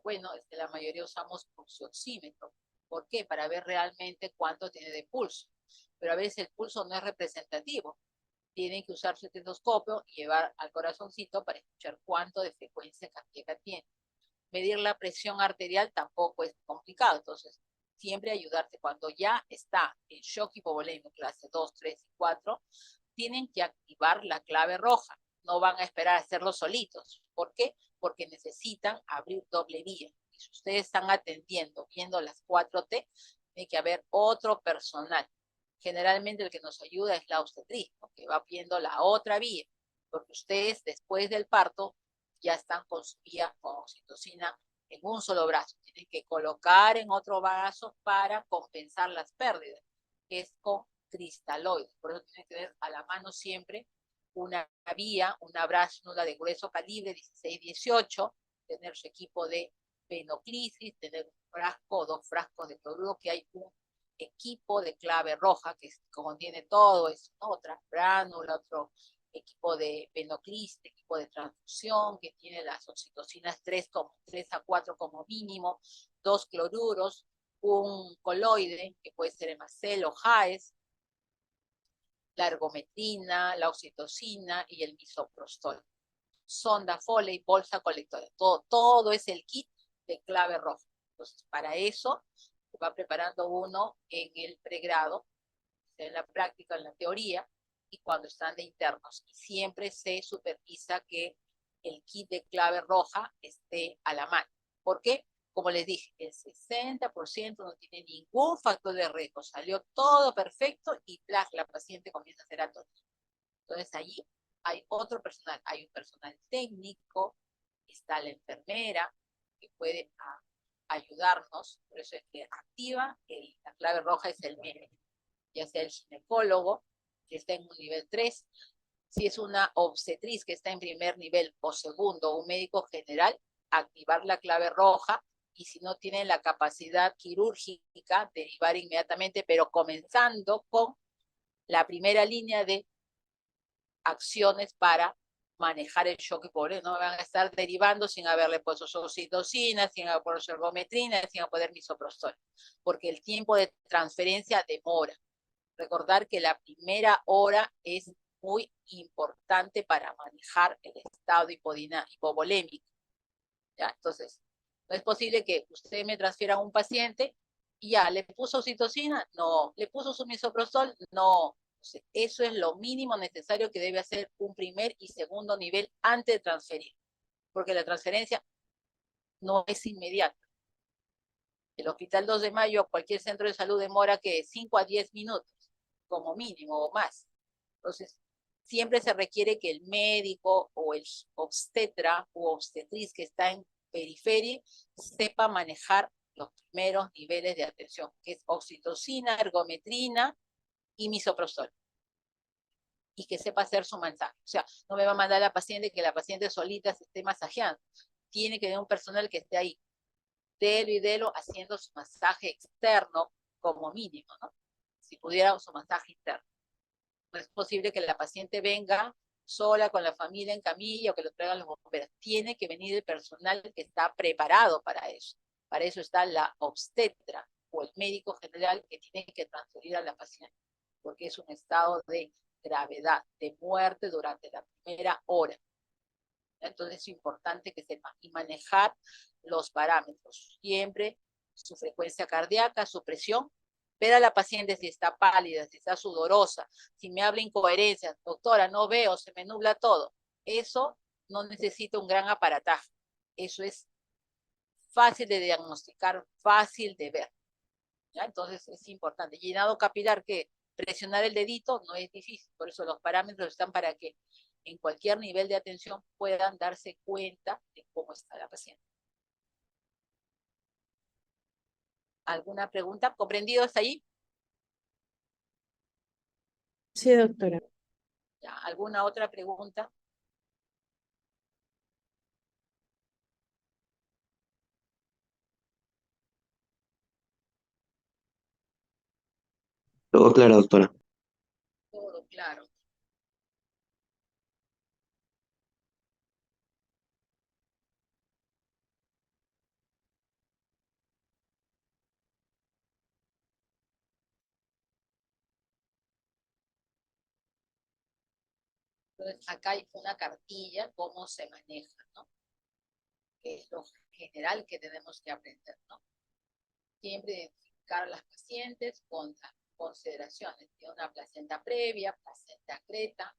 [SPEAKER 1] bueno, es que la mayoría usamos pulsioxímetro. ¿Por qué? Para ver realmente cuánto tiene de pulso. Pero a veces el pulso no es representativo. Tienen que usar su estetoscopio y llevar al corazoncito para escuchar cuánto de frecuencia cardíaca tiene. Medir la presión arterial tampoco es complicado. Entonces, siempre ayudarte cuando ya está en shock hipovolémico clase 2, 3 y 4, tienen que activar la clave roja. No van a esperar a hacerlo solitos. ¿Por qué? Porque necesitan abrir doble vía. Y si ustedes están atendiendo, viendo las 4T, tiene que haber otro personal. Generalmente el que nos ayuda es la obstetriz, porque va viendo la otra vía. Porque ustedes después del parto ya están con su vía con oxitocina en un solo brazo. Tienen que colocar en otro brazo para compensar las pérdidas, que es con cristaloides. Por eso tienen que tener a la mano siempre una vía, una bránula de grueso calibre 16-18, tener su equipo de venoclisis, tener un frasco o 2 frascos de cloruro, que hay un equipo de clave roja que contiene todo eso, ¿no? Otra bránula, otro equipo de venoclisis, equipo de transfusión, que tiene las oxitocinas 3 a 4 como mínimo, 2 cloruros, un coloide, que puede ser hemacel o JAES, la ergometrina, la oxitocina y el misoprostol. Sonda Foley, bolsa colectora, todo es el kit de clave roja. Entonces, para eso se va preparando uno en el pregrado, en la práctica, en la teoría, y cuando están de internos. Y siempre se supervisa que el kit de clave roja esté a la mano. ¿Por qué? Como les dije, el 60% no tiene ningún factor de riesgo. Salió todo perfecto y la paciente comienza a hacer atonía. Entonces allí hay otro personal. Hay un personal técnico, está la enfermera que puede ayudarnos. Por eso es que activa la clave roja es el médico, ya sea el ginecólogo, que está en un nivel 3, si es una obstetriz que está en primer nivel o segundo, un médico general, activar la clave roja, y si no tienen la capacidad quirúrgica, derivar inmediatamente, pero comenzando con la primera línea de acciones para manejar el shock hipovolémico. No van a estar derivando sin haberle puesto oxitocina, sin haber puesto ergometrina, sin haber poner misoprostol, porque el tiempo de transferencia demora. Recordar que la primera hora es muy importante para manejar el estado hipovolémico. ¿Ya? Entonces, no es posible que usted me transfiera a un paciente y ya, ¿le puso oxitocina? No. ¿Le puso su misoprostol? No. Entonces, eso es lo mínimo necesario que debe hacer un primer y segundo nivel antes de transferir, porque la transferencia no es inmediata. El Hospital 2 de Mayo, cualquier centro de salud demora que 5 a 10 minutos, como mínimo o más. Entonces, siempre se requiere que el médico o el obstetra o obstetriz que está en periferia sepa manejar los primeros niveles de atención, que es oxitocina, ergometrina y misoprostol. Y que sepa hacer su masaje. O sea, no me va a mandar a la paciente que la paciente solita se esté masajeando. Tiene que tener un personal que esté ahí, delo y delo, haciendo su masaje externo como mínimo, ¿no? Si pudiera su masaje interno. No es posible que la paciente venga sola con la familia en camilla o que lo traigan los bomberos. Tiene que venir el personal que está preparado para eso. Para eso está la obstetra o el médico general que tiene que transferir a la paciente, porque es un estado de gravedad, de muerte durante la primera hora. Entonces es importante que sepa y manejar los parámetros. Siempre su frecuencia cardíaca, su presión, ver a la paciente si está pálida, si está sudorosa, si me habla incoherencias, doctora, no veo, se me nubla todo. Eso no necesita un gran aparataje. Eso es fácil de diagnosticar, fácil de ver. ¿Ya? Entonces es importante. Llenado capilar, que presionar el dedito no es difícil, por eso los parámetros están para que en cualquier nivel de atención puedan darse cuenta de cómo está la paciente. ¿Alguna pregunta? ¿Comprendido hasta ahí?
[SPEAKER 4] Sí, doctora.
[SPEAKER 1] ¿Ya? ¿Alguna otra pregunta?
[SPEAKER 2] Todo claro, doctora.
[SPEAKER 1] Todo claro. Entonces, acá hay una cartilla, cómo se maneja, ¿no? Que es lo general que tenemos que aprender, ¿no? Siempre identificar a las pacientes con las consideraciones de una placenta previa, placenta creta.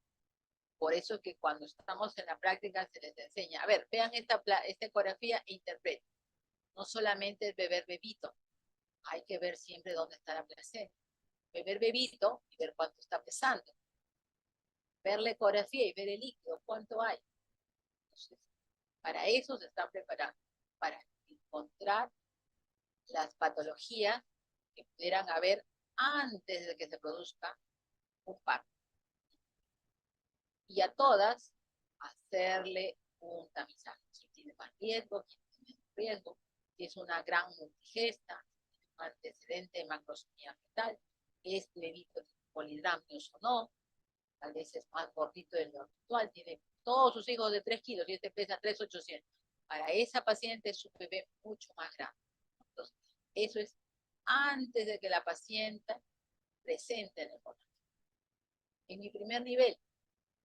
[SPEAKER 1] Por eso es que cuando estamos en la práctica se les enseña, a ver, vean esta ecografía e interpreten. No solamente el beber bebito, hay que ver siempre dónde está la placenta. Beber bebito y ver cuánto está pesando. Ver la ecografía y ver el líquido, cuánto hay. Entonces, para eso se están preparando, para encontrar las patologías que pudieran haber antes de que se produzca un parto. Y a todas hacerle un tamizaje. Si tiene más riesgo, si tiene menos riesgo, si es una gran multigesta, un antecedente de macrosomía fetal, es bebito polidramnios o no, tal vez es más gordito de lo habitual, tiene todos sus hijos de 3 kilos y este pesa 3,800. Para esa paciente es un bebé mucho más grande. Entonces, eso es antes de que la paciente presente en el embarazo. En mi primer nivel,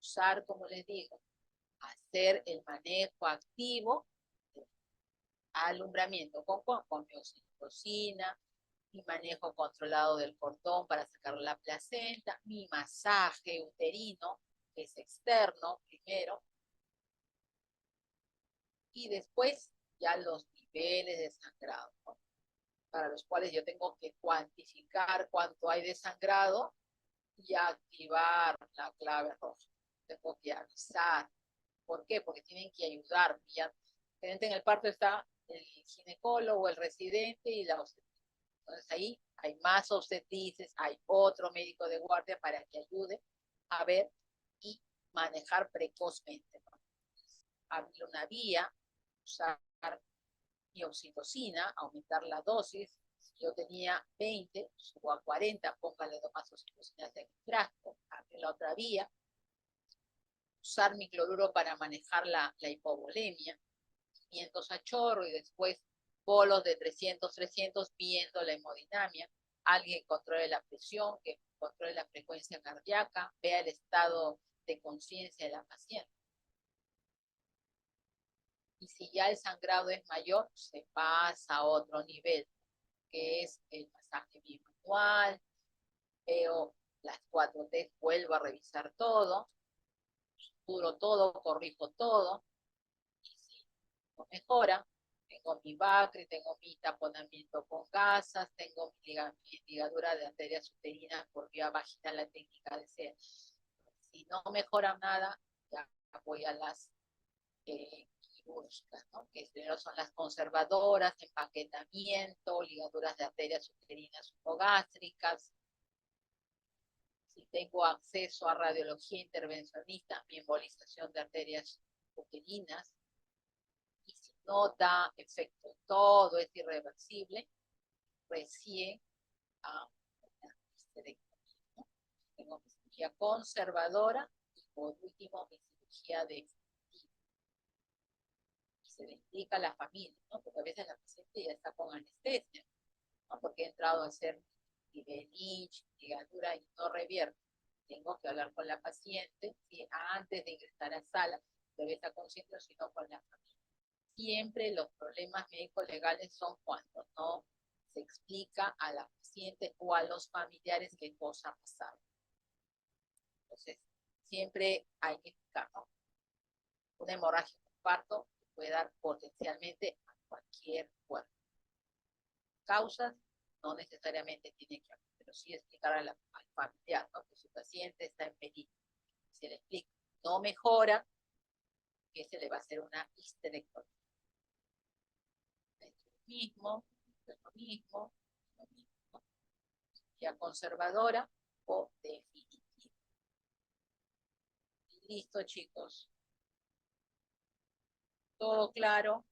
[SPEAKER 1] usar, como les digo, hacer el manejo activo, alumbramiento con mi oxitocina, mi manejo controlado del cordón para sacar la placenta, mi masaje uterino, que es externo primero, y después ya los niveles de sangrado, ¿no? Para los cuales yo tengo que cuantificar cuánto hay de sangrado y activar la clave roja. Tengo que avisar. ¿Por qué? Porque tienen que ayudar. Ya, en el parto está el ginecólogo, el residente y la obstetricia. Entonces ahí hay más obstetrices, hay otro médico de guardia para que ayude a ver y manejar precozmente, ¿no? Abrir una vía, usar mi oxitocina, aumentar la dosis. Si yo tenía 20, subo a 40, póngale más oxitocina en el frasco, abrir la otra vía, usar micloruro para manejar la hipovolemia, 500 a chorro y después bolos de 300 viendo la hemodinamia. Alguien controle la presión, que controle la frecuencia cardíaca, vea el estado de conciencia de la paciente. Y si ya el sangrado es mayor, se pasa a otro nivel, que es el masaje bimanual. Veo las 4T, vuelvo a revisar todo, duro todo, corrijo todo. Y si no mejora, tengo mi Bacri, tengo mi taponamiento con gasas, tengo mi ligadura de arterias uterinas por vía vaginal, la técnica de ser. Si no mejora nada, ya voy a las quirúrgicas, ¿no? Que primero son las conservadoras, empaquetamiento, ligaduras de arterias uterinas urogástricas. Si tengo acceso a radiología intervencionista, mi embolización de arterias uterinas. Y si no da efecto, todo es irreversible, recién a una histerectomía, ¿no? Tengo mi cirugía conservadora y por último mi cirugía definitiva. Y se le explica a la familia, ¿no? Porque a veces la paciente ya está con anestesia, ¿no? Porque he entrado a hacer Lynch, ligadura y no revierte. Tengo que hablar con la paciente, ¿sí? Antes de ingresar a sala, debe estar consciente, sino con la familia. Siempre los problemas médicos legales son cuando no se explica a la paciente o a los familiares qué cosa ha pasado. Entonces, siempre hay que explicar, ¿no? Una hemorragia por parto puede dar potencialmente a cualquier cuerpo. Causas no necesariamente tiene que haber, pero sí explicar al familiar, ¿no? Que su paciente está en peligro. Se le explica, no mejora, que se le va a hacer una histerectomía. Es lo mismo, ya conservadora o definitiva. Listo, chicos. ¿Todo claro?